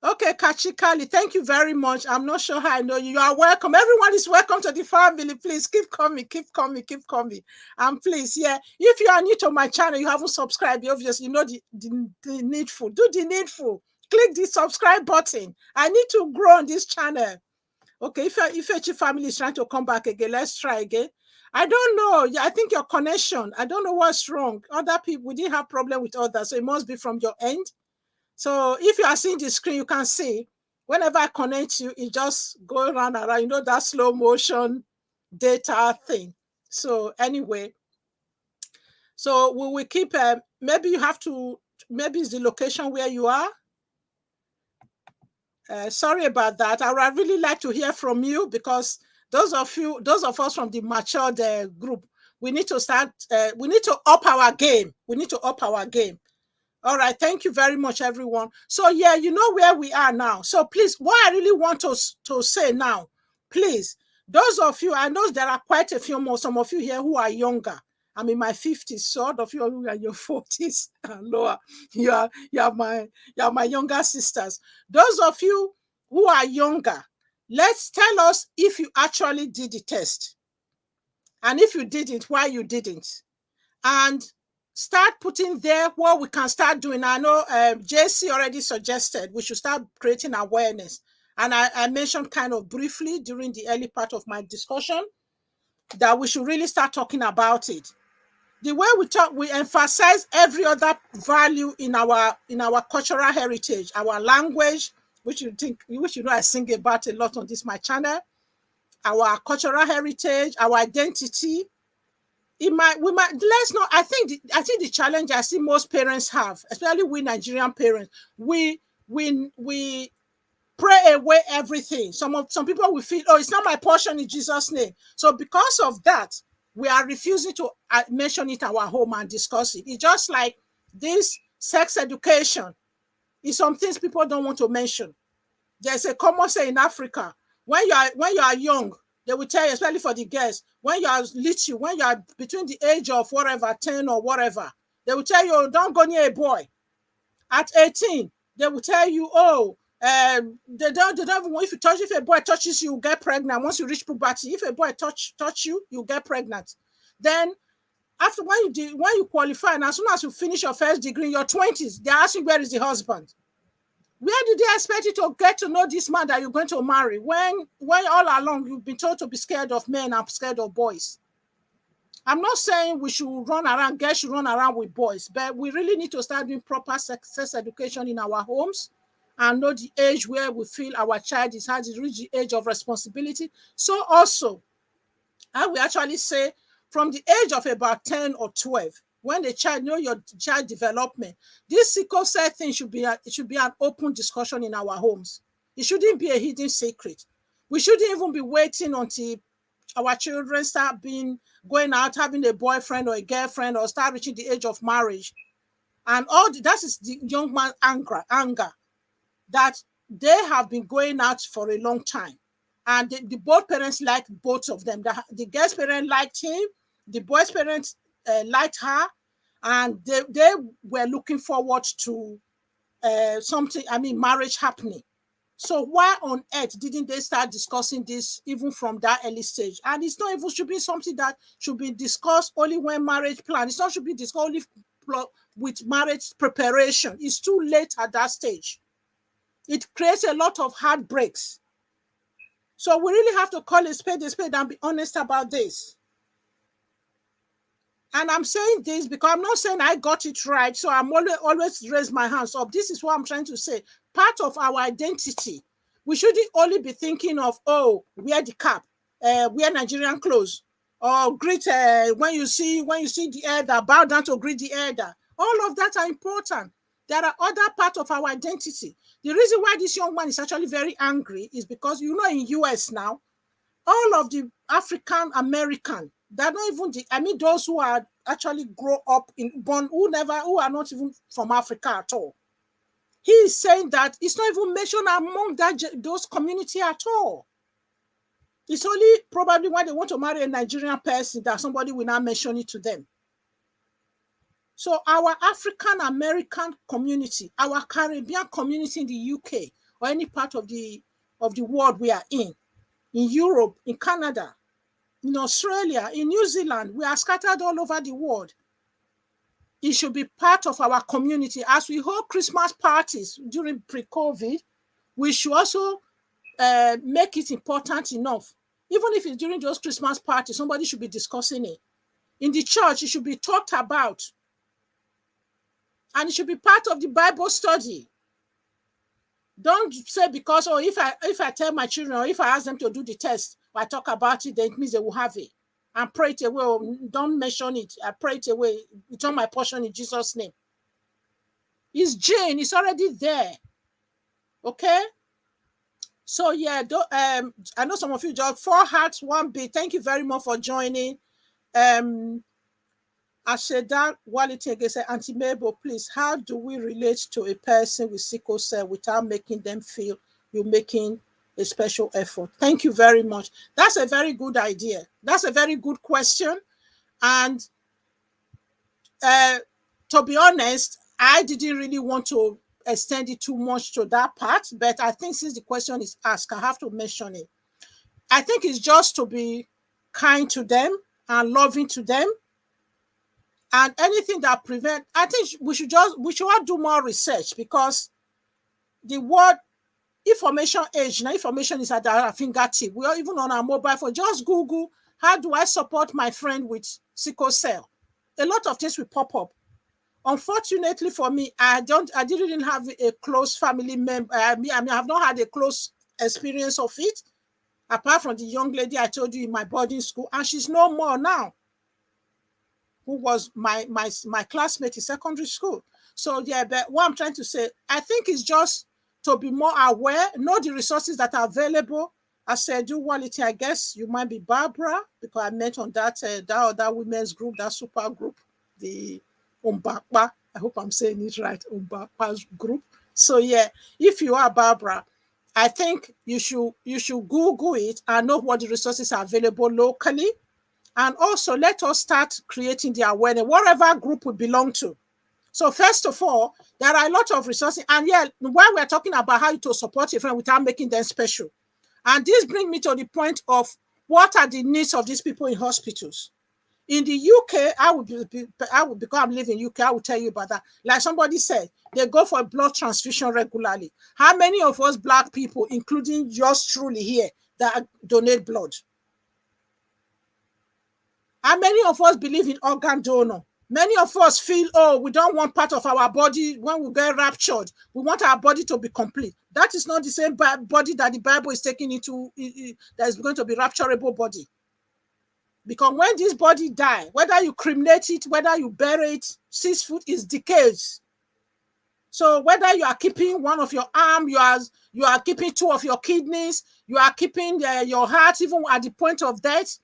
[SPEAKER 1] Okay, Kachi Kali, thank you very much. I'm not sure how I know you. You are welcome. Everyone is welcome to the family. Please keep coming, keep coming, keep coming. And please, yeah, if you are new to my channel, you haven't subscribed, obviously, you know the needful. Do the needful. Click the subscribe button. I need to grow on this channel. Okay, if your family is trying to come back again, let's try again. I don't know. I think your connection, I don't know what's wrong. Other people, we didn't have problem with others, so it must be from your end. So if you are seeing the screen, you can see whenever I connect you, it just go around and around. You know that slow motion data thing. So anyway, so we will keep. Maybe you have to. Maybe it's the location where you are. Sorry about that. I would really like to hear from you, because those of us from the matured group, we need to start. We need to up our game. We need to up our game. All right, thank you very much, everyone. So yeah, you know where we are now. So please, what I really want to say now, please, those of you, I know there are quite a few more, some of you here who are younger. I'm in my 50s, so all of you who are in your 40s and lower, you are my younger sisters. Those of you who are younger, let's tell us if you actually did the test. And if you didn't, why you didn't. And start putting there what we can start doing. I know JC already suggested we should start creating awareness. And I mentioned kind of briefly during the early part of my discussion that we should really start talking about it. The way we talk, we emphasize every other value in our cultural heritage, our language, which you know I sing about a lot on this my channel, our cultural heritage, our identity. Let's not. I think the challenge I see most parents have, especially we Nigerian parents, we pray away everything. Some people will feel, oh, it's not my portion in Jesus' name. So because of that, we are refusing to mention it at our home and discuss it. It's just like this sex education is some things people don't want to mention. There's a common saying in Africa, when you are young, they will tell you, especially for the girls, when you are little, when you are between the age of whatever, 10 or whatever, they will tell you, don't go near a boy. At 18, they will tell you, oh, they don't even, if a boy touches you, you get pregnant. Once you reach puberty, if a boy touch you, you get pregnant. Then after when you qualify, and as soon as you finish your first degree in your 20s, they ask you, where is the husband? Where did they expect you to get to know this man that you're going to marry when all along you've been told to be scared of men and scared of boys? I'm not saying we should run around, girls should run around with boys, but we really need to start doing proper sex education in our homes and know the age where we feel our child has reached the age of responsibility. So also, I will actually say from the age of about 10 or 12, when the child know your child development, this sickle cell thing should be an open discussion in our homes. It shouldn't be a hidden secret. We shouldn't even be waiting until our children start going out, having a boyfriend or a girlfriend, or start reaching the age of marriage. And that is the young man anger that they have been going out for a long time. And the both parents liked both of them. The girl's parent liked him, the boy's parents liked her, and they were looking forward to marriage happening. So why on earth didn't they start discussing this even from that early stage? And it's not even should be something that should be discussed only when marriage plan. It's not should be discussed only with marriage preparation. It's too late at that stage. It creates a lot of heartbreaks. So we really have to call a spade and be honest about this. And I'm saying this because I'm not saying I got it right. So I'm always raise my hands up. This is what I'm trying to say. Part of our identity. We shouldn't only be thinking of, oh, wear the cap, wear Nigerian clothes, or greet when you see the elder, bow down to greet the elder. All of that are important. There are other parts of our identity. The reason why this young man is actually very angry is because, you know, in US now, all of the African American, they're not even those who are actually grow up who are not even from Africa at all. He is saying that it's not even mentioned among those community at all. It's only probably when they want to marry a Nigerian person that somebody will not mention it to them. So our African American community, our Caribbean community in the UK or any part of the world we are in Europe, in Canada, in Australia, in New Zealand, we are scattered all over the world. It should be part of our community. As we hold Christmas parties during pre-COVID, we should also make it important enough. Even if it's during those Christmas parties, somebody should be discussing it. In the church, it should be talked about. And it should be part of the Bible study. Don't say because, oh, if I tell my children or if I ask them to do the test or I talk about it, then it means they will have it. And pray it away. Oh, don't mention it. I pray it away. It's not my portion in Jesus' name. It's Jane. It's already there. Okay? So yeah, I know some of you just 4 hearts, 1 beat. Thank you very much for joining. Asheda Walitege said, Auntie Mabel, please, how do we relate to a person with sickle cell without making them feel you're making a special effort? Thank you very much. That's a very good idea. That's a very good question. And to be honest, I didn't really want to extend it too much to that part, but I think since the question is asked, I have to mention it. I think it's just to be kind to them and loving to them. And anything that prevent, I think we should all do more research, because the word information age, now information is at our fingertip. We are even on our mobile phone. Just Google, how do I support my friend with sickle cell? A lot of things will pop up. Unfortunately for me, I didn't have a close family member. I mean, I have not had a close experience of it, apart from the young lady I told you in my boarding school, and she's no more now, who was my classmate in secondary school. So yeah, but what I'm trying to say, I think it's just to be more aware, know the resources that are available. I said, do quality. I guess you might be Barbara, because I met on that other women's group, that super group, the Umbakpa. I hope I'm saying it right, Umbakpa's group. So yeah, if you are Barbara, I think you should Google it and know what the resources are available locally. And also let us start creating the awareness, whatever group we belong to. So first of all, there are a lot of resources. And yeah, while we're talking about how to support a friend without making them special. And this brings me to the point of what are the needs of these people in hospitals. In the UK, because I'm living in UK, I will tell you about that. Like somebody said, they go for blood transfusion regularly. How many of us Black people, including yours truly here, that donate blood? How many of us believe in organ donor? Many of us feel, oh, we don't want part of our body when we get raptured. We want our body to be complete. That is not the same body that the Bible is taking into, that is going to be rapturable body. Because when this body die, whether you cremate it, whether you bury it, 6 foot is decays. So whether you are keeping one of your arm, you are keeping 2 of your kidneys, you are keeping your heart, even at the point of death,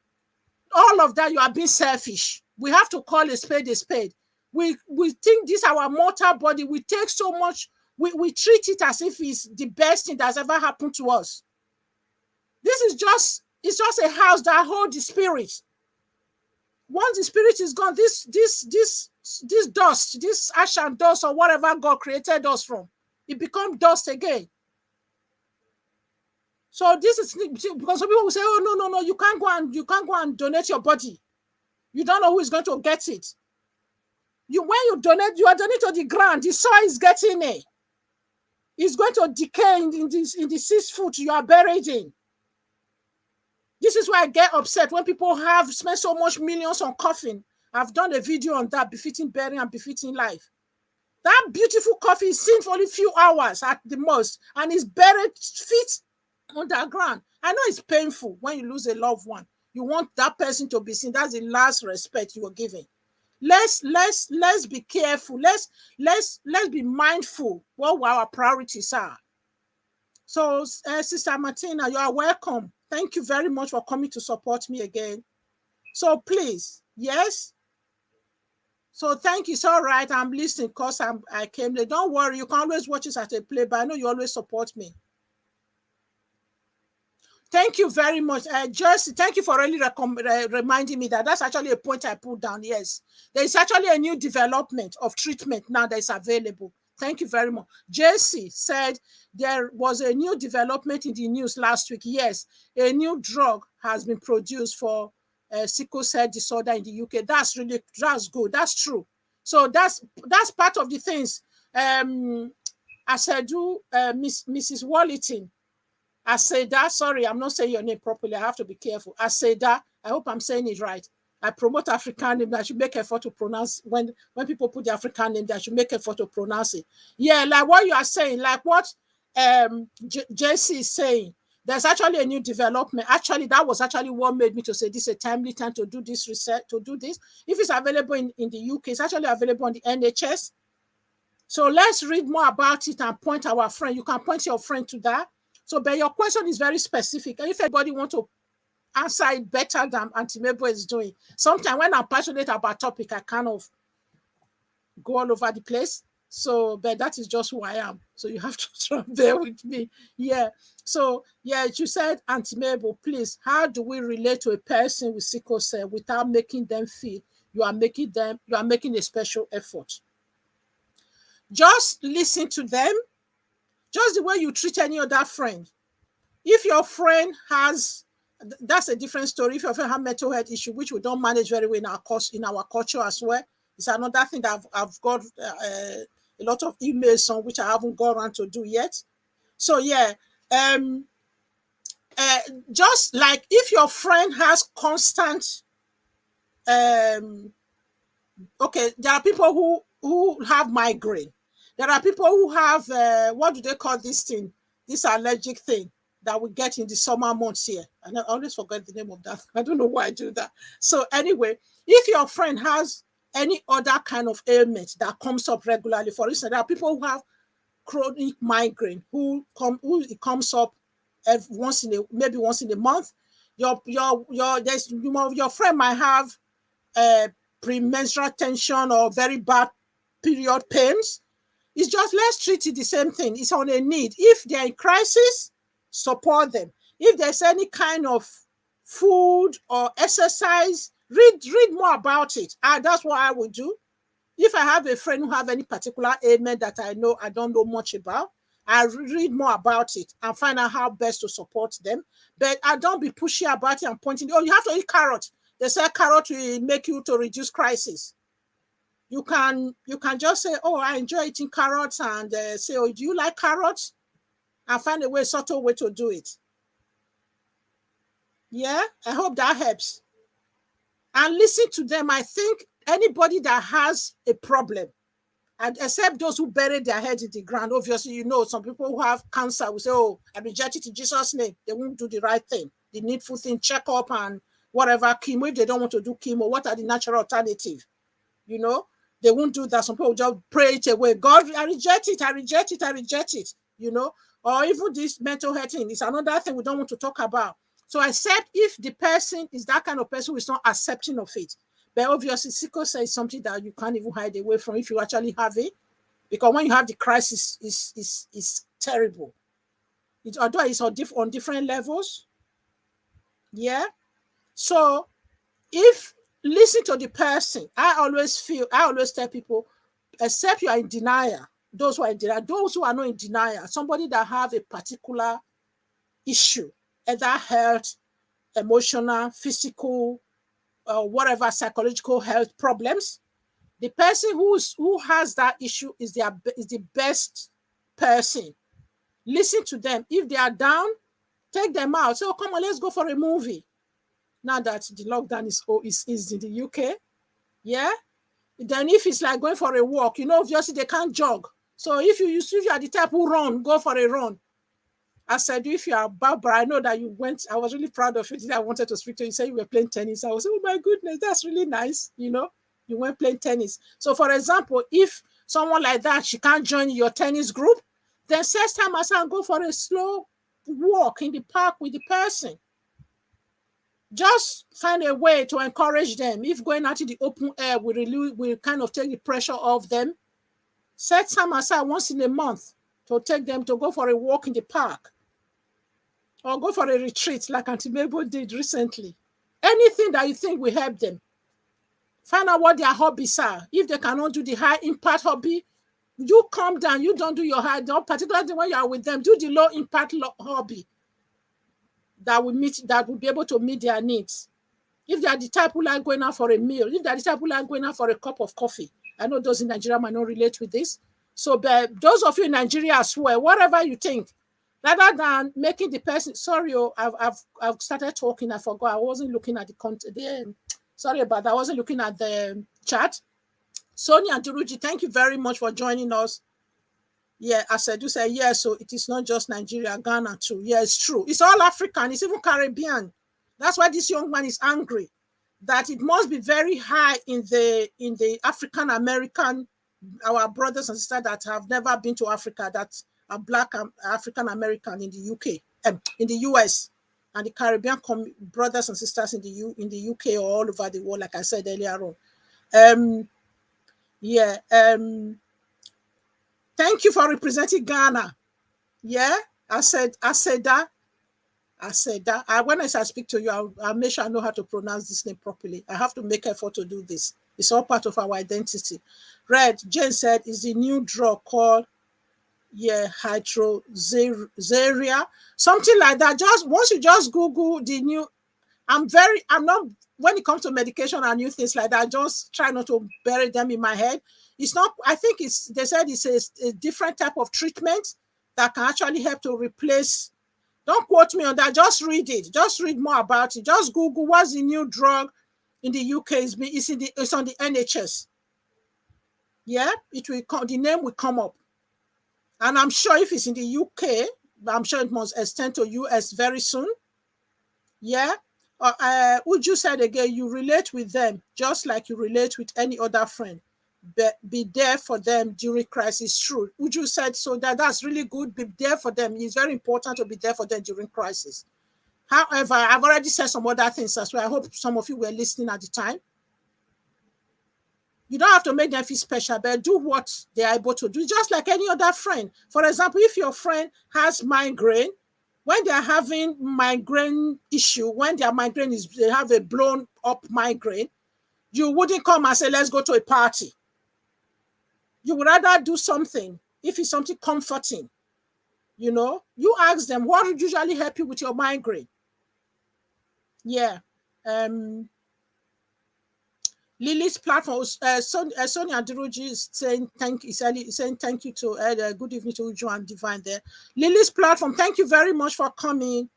[SPEAKER 1] all of that, you are being selfish. We have to call a spade a spade. We think this our mortal body, we take so much, we treat it as if it's the best thing that's ever happened to us. This is just, it's just a house that holds the spirit. Once the spirit is gone, this dust, this ash and dust, or whatever God created us from, it becomes dust again. So this is because some people will say, oh, no, you can't go and donate your body. You don't know who is going to get it. When you donate, you are donating to the ground. The soil is getting it. It's going to decay in the 6 foot you are buried in. This is why I get upset when people have spent so much millions on coffin. I've done a video on that, befitting burial and befitting life. That beautiful coffin is seen for only a few hours at the most, and is buried feet underground. I know it's painful when you lose a loved one. You want that person to be seen. That's the last respect you are giving. Let's be careful. Let's be mindful what our priorities are. So, Sister Martina, you are welcome. Thank you very much for coming to support me again. So please, yes. So thank you. It's all right. I'm listening because I came late. Don't worry. You can always watch us at a play, but I know you always support me. Thank you very much. Joyce, thank you for really reminding me that that's actually a point I put down. Yes, there is actually a new development of treatment now that is available. Thank you very much. JC said there was a new development in the news last week. Yes, a new drug has been produced for sickle cell disorder in the UK. That's good. That's true. So that's part of the things. As I do, Mrs. Wallerton, Aseda, sorry, I'm not saying your name properly. I have to be careful. Aseda, I hope I'm saying it right. I promote African name. I should make effort to pronounce when people put the African name, they should make effort to pronounce it. Yeah, like what you are saying, like what JC is saying. There's actually a new development. Actually, that was actually what made me to say this is a timely time to do this research, to do this. If it's available in the UK, it's actually available on the NHS. So let's read more about it and point our friend. You can point your friend to that. So, but your question is very specific. And if anybody wants to answer it better than Auntie Mabel is doing, sometimes when I'm passionate about topic, I kind of go all over the place. So, but that is just who I am. So you have to bear with me. Yeah. So, yeah, you said, Auntie Mabel, please, how do we relate to a person with sickle cell without making them feel you are making a special effort? Just listen to them, just the way you treat any other friend. If your friend has, that's a different story. If your friend has mental health issue, which we don't manage very well in our culture as well, it's another thing that I've got a lot of emails on which I haven't gone around to do yet. So yeah, just like if your friend has constant, okay, there are people who have migraine. There are people who have what do they call this thing? This allergic thing that we get in the summer months here. And I always forget the name of that. I don't know why I do that. So anyway, if your friend has any other kind of ailment that comes up regularly, for instance, there are people who have chronic migraine who it comes up maybe once in a month. Your friend might have premenstrual tension or very bad period pains. It's just, let's treat it the same thing. It's on a need. If they're in crisis, support them. If there's any kind of food or exercise, read more about it. That's what I would do. If I have a friend who have any particular ailment that I don't know much about, I read more about it and find out how best to support them. But I don't be pushy about it and pointing, oh, you have to eat carrot. They say carrot will make you to reduce crisis. You can just say, oh, I enjoy eating carrots, and say, oh, do you like carrots? And find a subtle way to do it. Yeah, I hope that helps. And listen to them. I think anybody that has a problem, and except those who bury their head in the ground, obviously, some people who have cancer will say, oh, I reject it in Jesus' name. They won't do the right thing, the needful thing, check up and whatever, chemo. If they don't want to do chemo, what are the natural alternatives? They won't do that. Some people just pray it away. God, I reject it. I reject it. I reject it. Or even this mental health thing is another thing we don't want to talk about. So except if the person is that kind of person who is not accepting of it. But obviously, sickle cell is something that you can't even hide away from if you actually have it. Because when you have the crisis, it's terrible. Although it's on different levels. Yeah. So if listen to the person, I always tell people, except you are in denial, those who are in denial, those who are not in denial, somebody that have a particular issue, either health, emotional, physical, whatever, psychological health problems, the person who has that issue is the best person. Listen to them. If they are down, take them out. Say, oh, come on, let's go for a movie. Now that the lockdown is in the UK, yeah. Then if it's like going for a walk, obviously they can't jog. So if you are the type who run, go for a run. I said, if you are Barbara, I know that you went. I was really proud of it. I wanted to speak to you. You said you were playing tennis. I was, oh my goodness, that's really nice. You went playing tennis. So for example, if someone like that, she can't join your tennis group, then set time aside and go for a slow walk in the park with the person. Just find a way to encourage them. If going out in the open air will kind of take the pressure off them, set time aside once in a month to take them to go for a walk in the park. or go for a retreat like Auntie Mabel did recently. Anything that you think will help them. Find out what their hobbies are. If they cannot do the high impact hobby, you calm down. You don't do your high, particularly when you are with them. Do the low impact hobby that will be able to meet their needs. If they are the type who like going out for a meal, if they are the type who like going out for a cup of coffee, I know those in Nigeria might not relate with this. So, but those of you in Nigeria as well, whatever you think, rather than making the person, sorry, I've started talking, I forgot, I wasn't looking at the content. Sorry about that, I wasn't looking at the chat. Sonia and Duruji, thank you very much for joining us. Yeah, as I do say, yeah, so it is not just Nigeria, Ghana too. Yeah, it's true. It's all African, it's even Caribbean. That's why this young man is angry, that it must be very high in the African American, our brothers and sisters that have never been to Africa, that are Black African American in the UK, in the US, and the Caribbean brothers and sisters in the UK or all over the world, like I said earlier on. Yeah. Thank you for representing Ghana. Yeah, I said that. When I speak to you, I'll make sure I know how to pronounce this name properly. I have to make effort to do this. It's all part of our identity. Red, Jane said, is the new drug called, hydroxyurea, something like that. Just once you just Google the new, I'm not, when it comes to medication and new things like that, I just try not to bury them in my head. It's not, I think they said it's a different type of treatment that can actually help to replace. Don't quote me on that. Just read it. Just read more about it. Just Google what's the new drug in the UK. It's on the NHS. Yeah, it will come. The name will come up, and I'm sure if it's in the UK, I'm sure it must extend to US very soon. Yeah. Uju said again, you relate with them just like you relate with any other friend. Be there for them during crisis. True. Uju said so that's really good. Be there for them. It's very important to be there for them during crisis. However, I've already said some other things as well. I hope some of you were listening at the time. You don't have to make them feel special, but do what they are able to do, just like any other friend. For example, if your friend has migraine, when they're having migraine issue, when their migraine they have a blown up migraine, you wouldn't come and say, let's go to a party. You would rather do something, if it's something comforting, you ask them, what would usually help you with your migraine? Yeah. Lily's platform, Sonia Duruji is saying thank you to good evening to Uju and Divine there. Lily's platform, thank you very much for coming.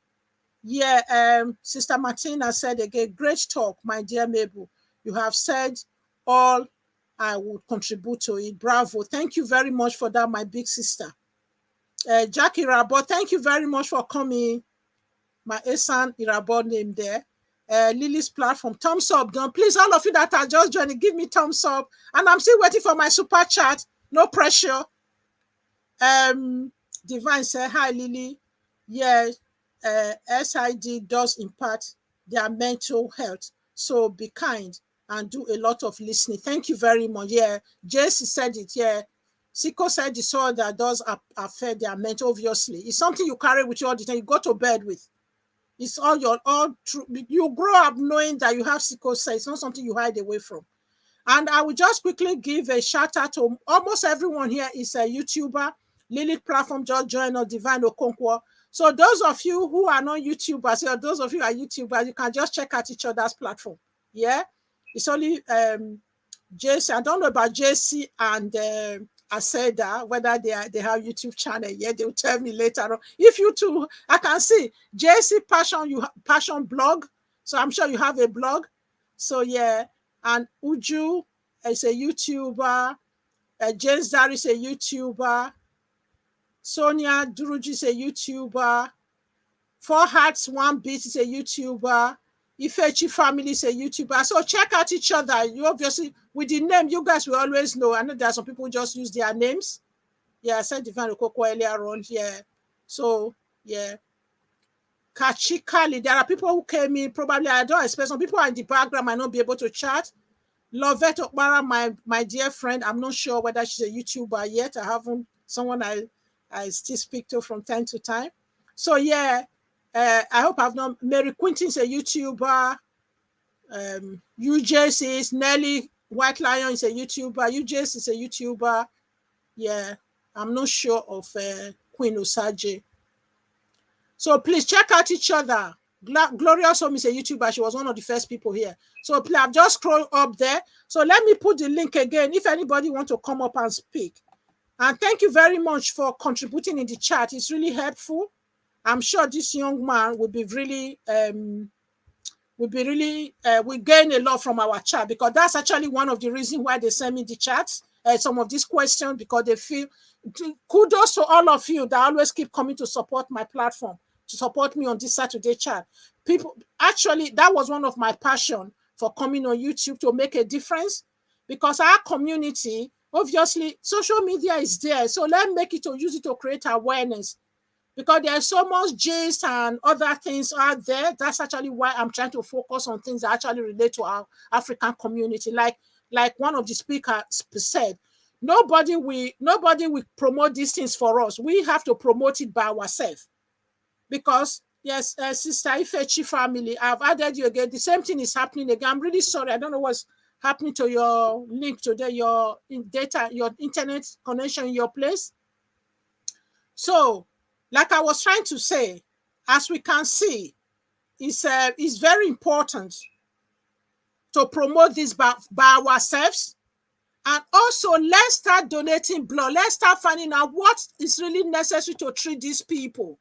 [SPEAKER 1] Yeah, Sister Martina said again, great talk, my dear Mabel. You have said all I would contribute to it. Bravo. Thank you very much for that, my big sister. Jackie Rabot, thank you very much for coming. My Esan Irabot name there. Lily's platform, thumbs up. Don't please, all of you that are just joining, give me thumbs up. And I'm still waiting for my super chat. No pressure. Divine said, hi Lily. Yes, SID does impact their mental health. So be kind and do a lot of listening. Thank you very much. Yeah, JC said it. Yeah, sickle cell disorder does affect their mental, obviously. It's something you carry with you all the time. You go to bed with. It's all true. You grow up knowing that you have sickle cell. It's not something you hide away from. And I will just quickly give a shout out to almost everyone here is a YouTuber. Lily platform just joined us, Divine Okonkwo. So those of you who are not YouTubers, or those of you who are YouTubers, you can just check out each other's platform. Yeah, it's only JC. I don't know about JC and Aseda, whether they have YouTube channel. Yeah, they'll tell me later on. If you too, I can see JC Passion blog. So I'm sure you have a blog. So yeah, and Uju is a YouTuber. James Dar is a YouTuber. Sonia Duruji is a YouTuber. Four Hearts One Beat is a YouTuber. Ifechi family is a YouTuber. So check out each other. You obviously, with the name, you guys will always know. I know there are some people who just use their names. Yeah, I said Divine Okoko earlier on. Yeah. So, yeah. Kachikali, there are people who came in. Probably, I don't expect some people are in the background, might not be able to chat. Lovette Okpara, my dear friend. I'm not sure whether she's a YouTuber yet. I haven't, someone I still speak to from time to time. So, yeah. I hope I've not. Mary Quintin's a YouTuber. UJC is Nelly White Lion is a YouTuber. UJC is a YouTuber. Yeah, I'm not sure of Queen Osage. So please check out each other. Glorious Home is a YouTuber. She was one of the first people here. So please, I've just scrolled up there. So let me put the link again if anybody want to come up and speak. And thank you very much for contributing in the chat. It's really helpful. I'm sure this young man will be really we gain a lot from our chat, because that's actually one of the reasons why they send me the chats, some of these questions, because they feel, kudos to all of you that always keep coming to support my platform, to support me on this Saturday chat. People, actually, that was one of my passion for coming on YouTube, to make a difference, because our community, obviously, social media is there. So let's make it, to use it to create awareness, because there's so much gist and other things out there. That's actually why I'm trying to focus on things that actually relate to our African community. Like one of the speakers said, nobody will promote these things for us. We have to promote it by ourselves. Because yes, Sister Ifechi family, I've added you again. The same thing is happening again. I'm really sorry. I don't know what's happening to your link today, your data, your internet connection in your place. So, like I was trying to say, as we can see, it's very important to promote this by ourselves. And also, let's start donating blood. Let's start finding out what is really necessary to treat these people.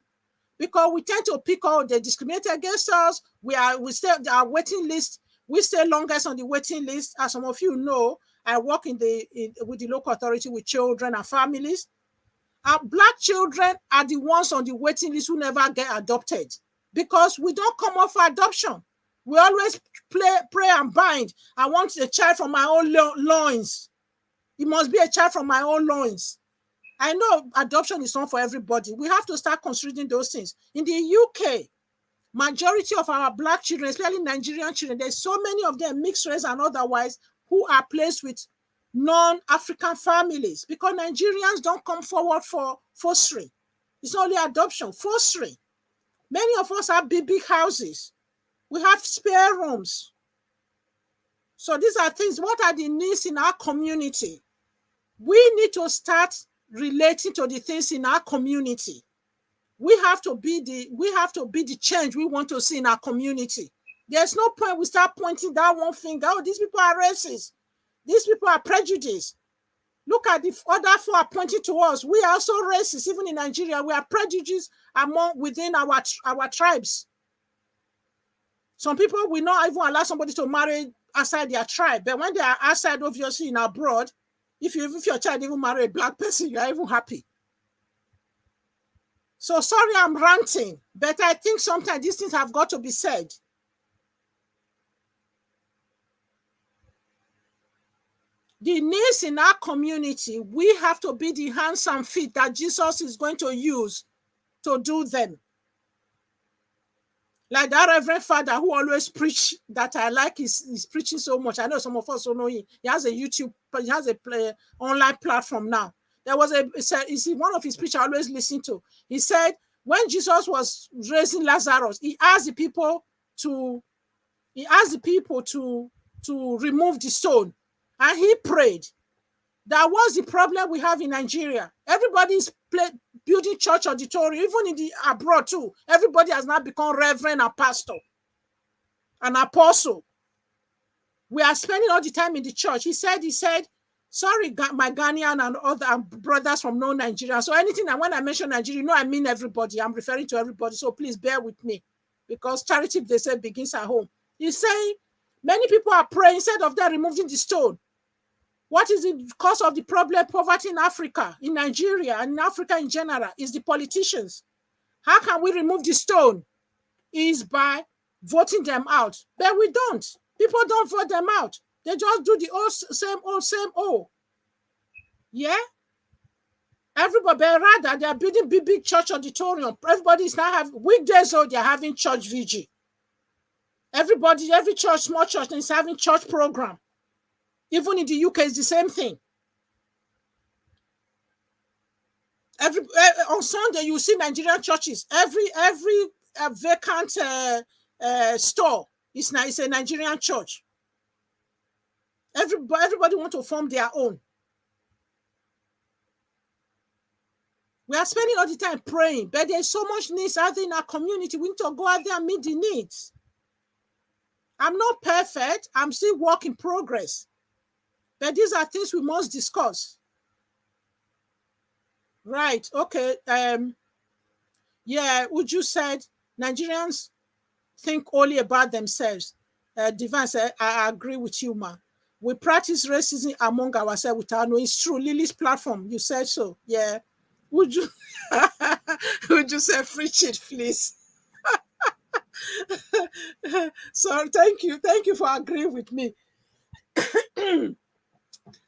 [SPEAKER 1] Because we tend to pick out, they discriminate against us. We stay our waiting list. We stay longest on the waiting list. As some of you know, I work with the local authority with children and families. Our Black children are the ones on the waiting list who never get adopted, because we don't come off for adoption. We always pray and bind. I want a child from my own loins. It must be a child from my own loins. I know adoption is not for everybody. We have to start considering those things. In the UK, majority of our Black children, especially Nigerian children, there's so many of them, mixed race and otherwise, who are placed with non-African families, because Nigerians don't come forward for fostering. It's only adoption, fostering. Many of us have big houses. We have spare rooms. So these are things, what are the needs in our community? We need to start relating to the things in our community. We have to be the change we want to see in our community. There's no point we start pointing that one finger. Oh, these people are racist. These people are prejudiced. Look at the other four are pointing to us. We are also racist. Even in Nigeria, we are prejudiced within our tribes. Some people will not even allow somebody to marry outside their tribe. But when they are outside, obviously in abroad, if your child even marry a Black person, you are even happy. So sorry I'm ranting, but I think sometimes these things have got to be said. The needs in our community, we have to be the hands and feet that Jesus is going to use to do them. Like that Reverend Father who always preach, that I like his preaching so much. I know some of us don't know him. He has a YouTube, he has a online platform now. There was one of his preachers I always listen to. He said, when Jesus was raising Lazarus, he asked the people to remove the stone. And he prayed. That was the problem we have in Nigeria. Everybody's building church auditorium, even in the abroad too. Everybody has now become reverend and pastor, an apostle. We are spending all the time in the church. He said, sorry, my Ghanaian and other brothers from non-Nigeria. So anything, and when I mention Nigeria, I mean everybody. I'm referring to everybody. So please bear with me, because charity, they say, begins at home. He's saying many people are praying instead of them removing the stone. What is the cause of the problem? Poverty in Africa, in Nigeria, and in Africa in general, is the politicians. How can we remove the stone? Is by voting them out. But we don't. People don't vote them out. They just do the same old. Yeah? Everybody, rather, they are building big church auditorium. Everybody is now having weekdays, so they're having church vigil. Every church, small church, is having church program. Even in the UK, it's the same thing. On Sunday, you see Nigerian churches. Every a vacant store. It's a Nigerian church. Everybody want to form their own. We are spending all the time praying, but there's so much needs out there in our community. We need to go out there and meet the needs. I'm not perfect. I'm still work in progress. But these are things we must discuss. Right. Okay. Yeah, Uju said Nigerians think only about themselves. Divine said, I agree with you, ma. We practice racism among ourselves without knowing. It's true. Lily's platform, you said so. Yeah. Would you say free cheat, please? So thank you for agreeing with me. I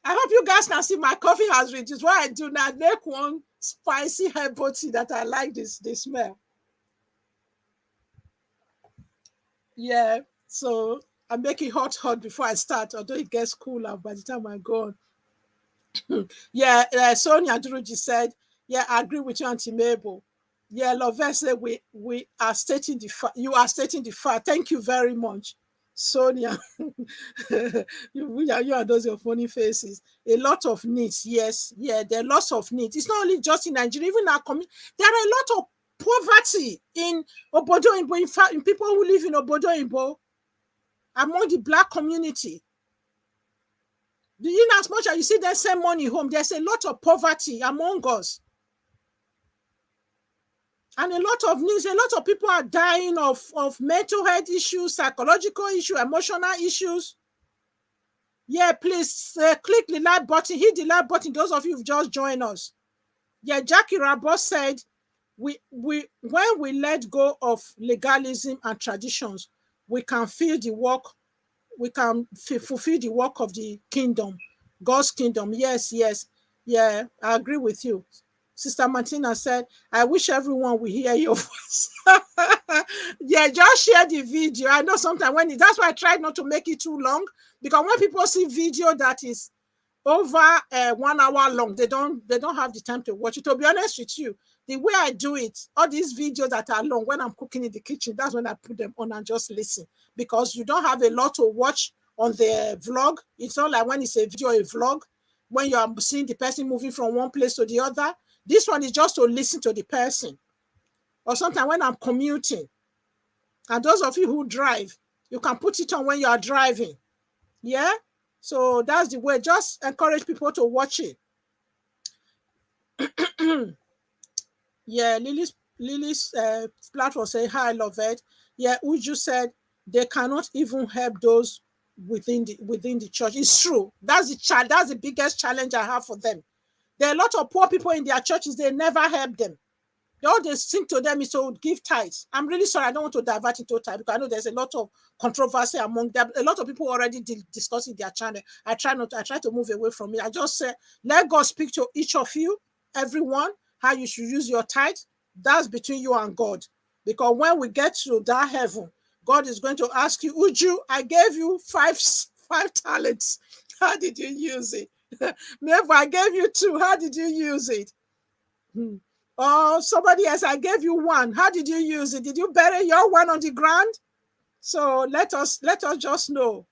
[SPEAKER 1] hope you guys can see my coffee has reduced. What I do now, make one spicy herbal tea that I like the smell. Yeah, so I make it hot before I start, although it gets cooler by the time I go on. Yeah, Sonia Druji said, yeah, I agree with you, Auntie Mabel. Yeah, Lovell said we are stating the fact. You are stating the fact. Thank you very much, Sonia. you are those your funny faces. A lot of needs. Yes, yeah, there are lots of needs. It's not only just in Nigeria, even our community. There are a lot of poverty in Obodo Imbo. In fact, in people who live in Obodo Imbo, among the Black community. In as much as you see them send money home, there's a lot of poverty among us. And a lot of news, a lot of people are dying of mental health issues, psychological issues, emotional issues. Yeah, please click the like button, hit the like button, those of you who've just joined us. Yeah, Jackie Rabos said, when we let go of legalism and traditions, we can fulfill the work of the kingdom, God's kingdom. Yes, yeah, I agree with you. Sister Martina said, I wish everyone will hear your voice. Yeah, just share the video. I know sometimes that's why I tried not to make it too long, because when people see video that is over 1 hour long, they don't have the time to watch it. To be honest with you, the way I do it, all these videos that are long, when I'm cooking in the kitchen, that's when I put them on and just listen, because you don't have a lot to watch on the vlog. It's not like when it's a video, a vlog, when you are seeing the person moving from one place to the other. This one is just to listen to the person. Or sometimes when I'm commuting, and those of you who drive, you can put it on when you are driving. Yeah, so that's the way. Just encourage people to watch it. Yeah, Lily's platform say, hi, I love it. Yeah, Uju said they cannot even help those within the church. It's true. That's the biggest challenge I have for them. There are a lot of poor people in their churches. They never help them. All they sing to them is to give tithes. I'm really sorry. I don't want to divert into tithe, because I know there's a lot of controversy among them. A lot of people already discussing their channel. I try to move away from it. I just say, let God speak to each of you, everyone, how you should use your tithe. That's between you and God. Because when we get to that heaven, God is going to ask you, Uju, I gave you five talents. How did you use it? Maybe I gave you 2. How did you use it? Or somebody else, I gave you 1. How did you use it? Did you bury your 1 on the ground? So let us just know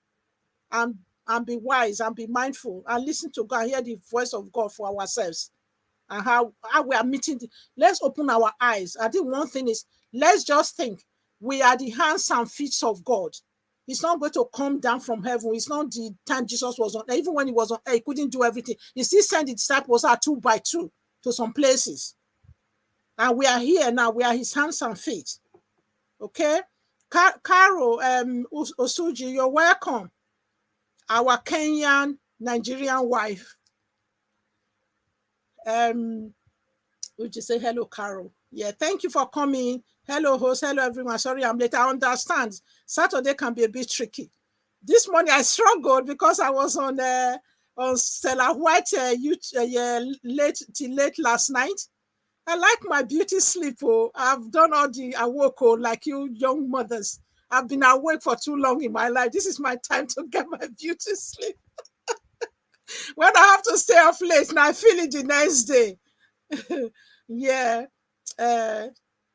[SPEAKER 1] and be wise and be mindful and listen to God, hear the voice of God for ourselves, and how we are meeting. Let's open our eyes. I think one thing is, let's just think we are the hands and feet of God. He's not going to come down from heaven. It's not the time Jesus was on, even when he was on, he couldn't do everything. He still sent the disciples out 2 by 2 to some places. And we are here now. We are his hands and feet. Okay? Carol Osuji, you're welcome. Our Kenyan Nigerian wife. Would you say hello, Carol? Yeah, thank you for coming. Hello, host. Hello, everyone. Sorry, I'm late. I understand. Saturday can be a bit tricky. This morning I struggled because I was on Stella White late last night. I like my beauty sleep. Oh, I've done all the awoke, like you young mothers. I've been awake for too long in my life. This is my time to get my beauty sleep. When I have to stay up late, now I feel it the next day. Yeah.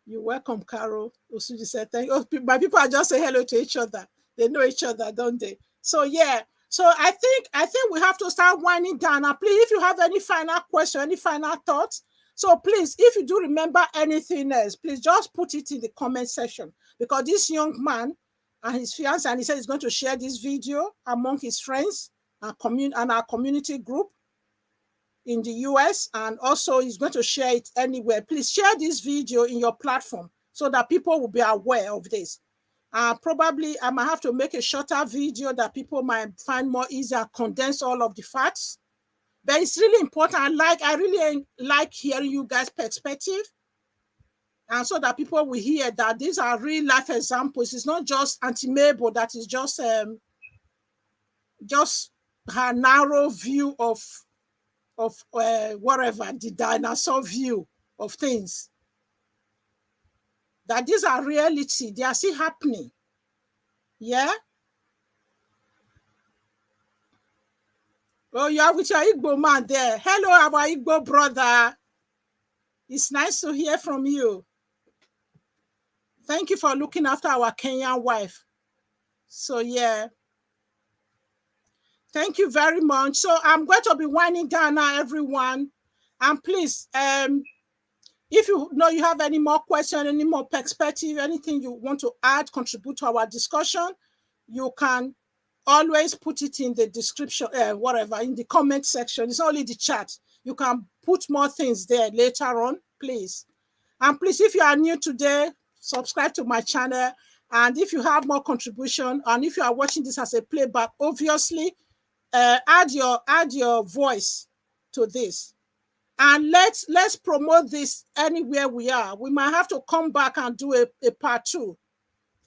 [SPEAKER 1] You're welcome, Carol. Osuji said, thank you. Oh, my people are just saying hello to each other. They know each other, don't they? So yeah. So I think we have to start winding down. Now, please, if you have any final question, any final thoughts, so please, if you do remember anything else, please just put it in the comment section, because this young man and his fiance, and he said he's going to share this video among his friends and our community group in the US, and also he's going to share it anywhere. Please share this video in your platform so that people will be aware of this. Probably I might have to make a shorter video that people might find more easy and condense all of the facts. But it's really important. I really like hearing you guys' perspective, and so that people will hear that these are real life examples. It's not just Auntie Mabel that is just her narrow view of whatever, the dinosaur view of things. That these are reality. They are still happening. Yeah. Oh, you are with your Igbo man there. Hello, our Igbo brother. It's nice to hear from you. Thank you for looking after our Kenyan wife. So yeah. Thank you very much. So I'm going to be winding down now, everyone. And please, if you know you have any more questions, any more perspective, anything you want to add, contribute to our discussion, you can always put it in the description, whatever, in the comment section. It's only the chat. You can put more things there later on, please. And please, if you are new today, subscribe to my channel. And if you have more contribution, and if you are watching this as a playback, obviously, add your voice to this. And let's promote this anywhere we are. We might have to come back and do a part 2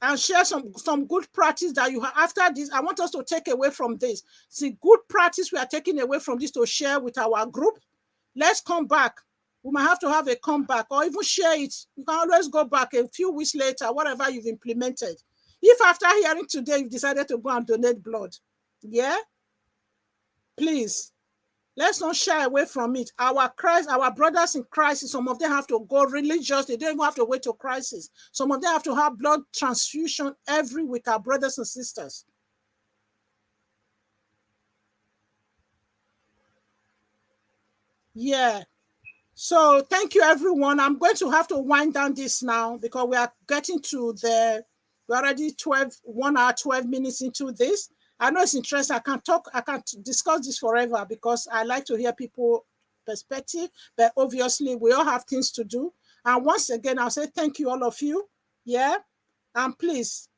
[SPEAKER 1] and share some good practice that you have. After this, I want us to take away from this. See, good practice we are taking away from this to share with our group. Let's come back. We might have to have a comeback, or even share it. You can always go back a few weeks later, whatever you've implemented. If after hearing today, you've decided to go and donate blood, yeah, please, let's not shy away from it. Our brothers in crisis, some of them have to go religious. They don't even have to wait till crisis. Some of them have to have blood transfusion every week, our brothers and sisters. Yeah. So thank you, everyone. I'm going to have to wind down this now because we are getting to we're already 1 hour, 12 minutes into this. I know it's interesting. I can't discuss this forever because I like to hear people's perspective, but obviously we all have things to do. And once again, I'll say thank you, all of you. Yeah. And please,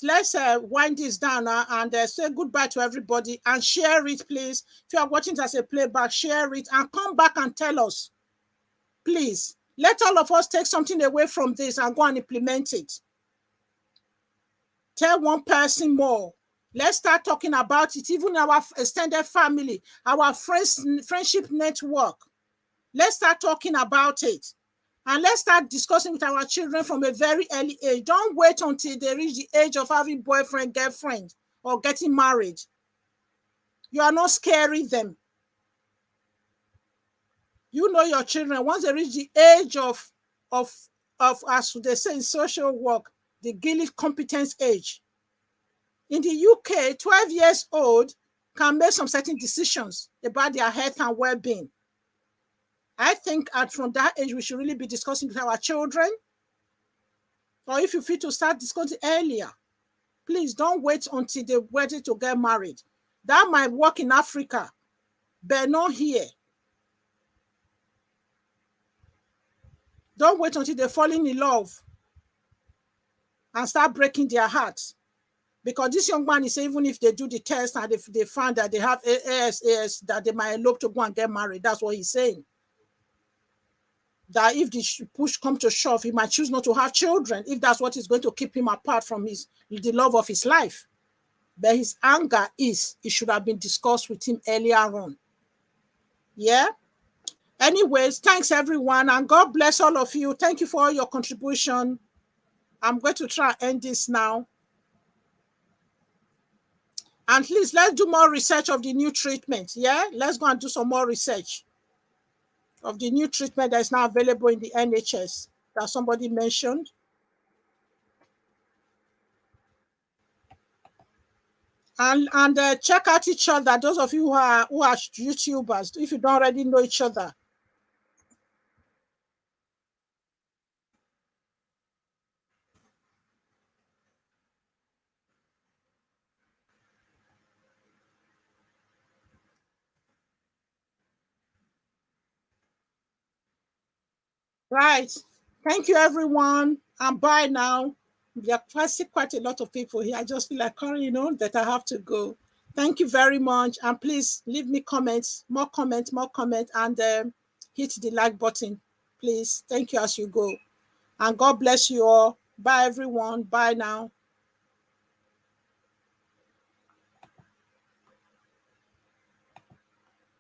[SPEAKER 1] let's wind this down and say goodbye to everybody and share it, please. If you are watching it as a playback, share it and come back and tell us. Please, let all of us take something away from this and go and implement it. Tell one person more. Let's start talking about it, even our extended family, our friendship network. Let's start talking about it. And let's start discussing with our children from a very early age. Don't wait until they reach the age of having boyfriend, girlfriend, or getting married. You are not scaring them. You know your children, once they reach the age of as they say in social work, the Gilead competence age. In the UK, 12 years old can make some certain decisions about their health and well-being. I think from that age, we should really be discussing with our children. Or if you feel to start discussing earlier, please don't wait until they're ready to get married. That might work in Africa, but not here. Don't wait until they're falling in love and start breaking their hearts. Because this young man is saying, even if they do the test and if they find that they have AS, that they might elope to go and get married. That's what he's saying. That if the push comes to shove, he might choose not to have children if that's what is going to keep him apart from the love of his life. But his anger it should have been discussed with him earlier on. Yeah? Anyways, thanks everyone, and God bless all of you. Thank you for all your contribution. I'm going to try and end this now. And please, let's do more research of the new treatment. Yeah? Let's go and do some more research. of the new treatment that is now available in the NHS that somebody mentioned? And check out each other. Those of you who are YouTubers, if you don't already know each other. Right. Thank you, everyone. And bye now. We are passing quite a lot of people here. I just feel like, that I have to go. Thank you very much. And please leave me comments, more comments, and hit the like button, please. Thank you as you go. And God bless you all. Bye, everyone. Bye now.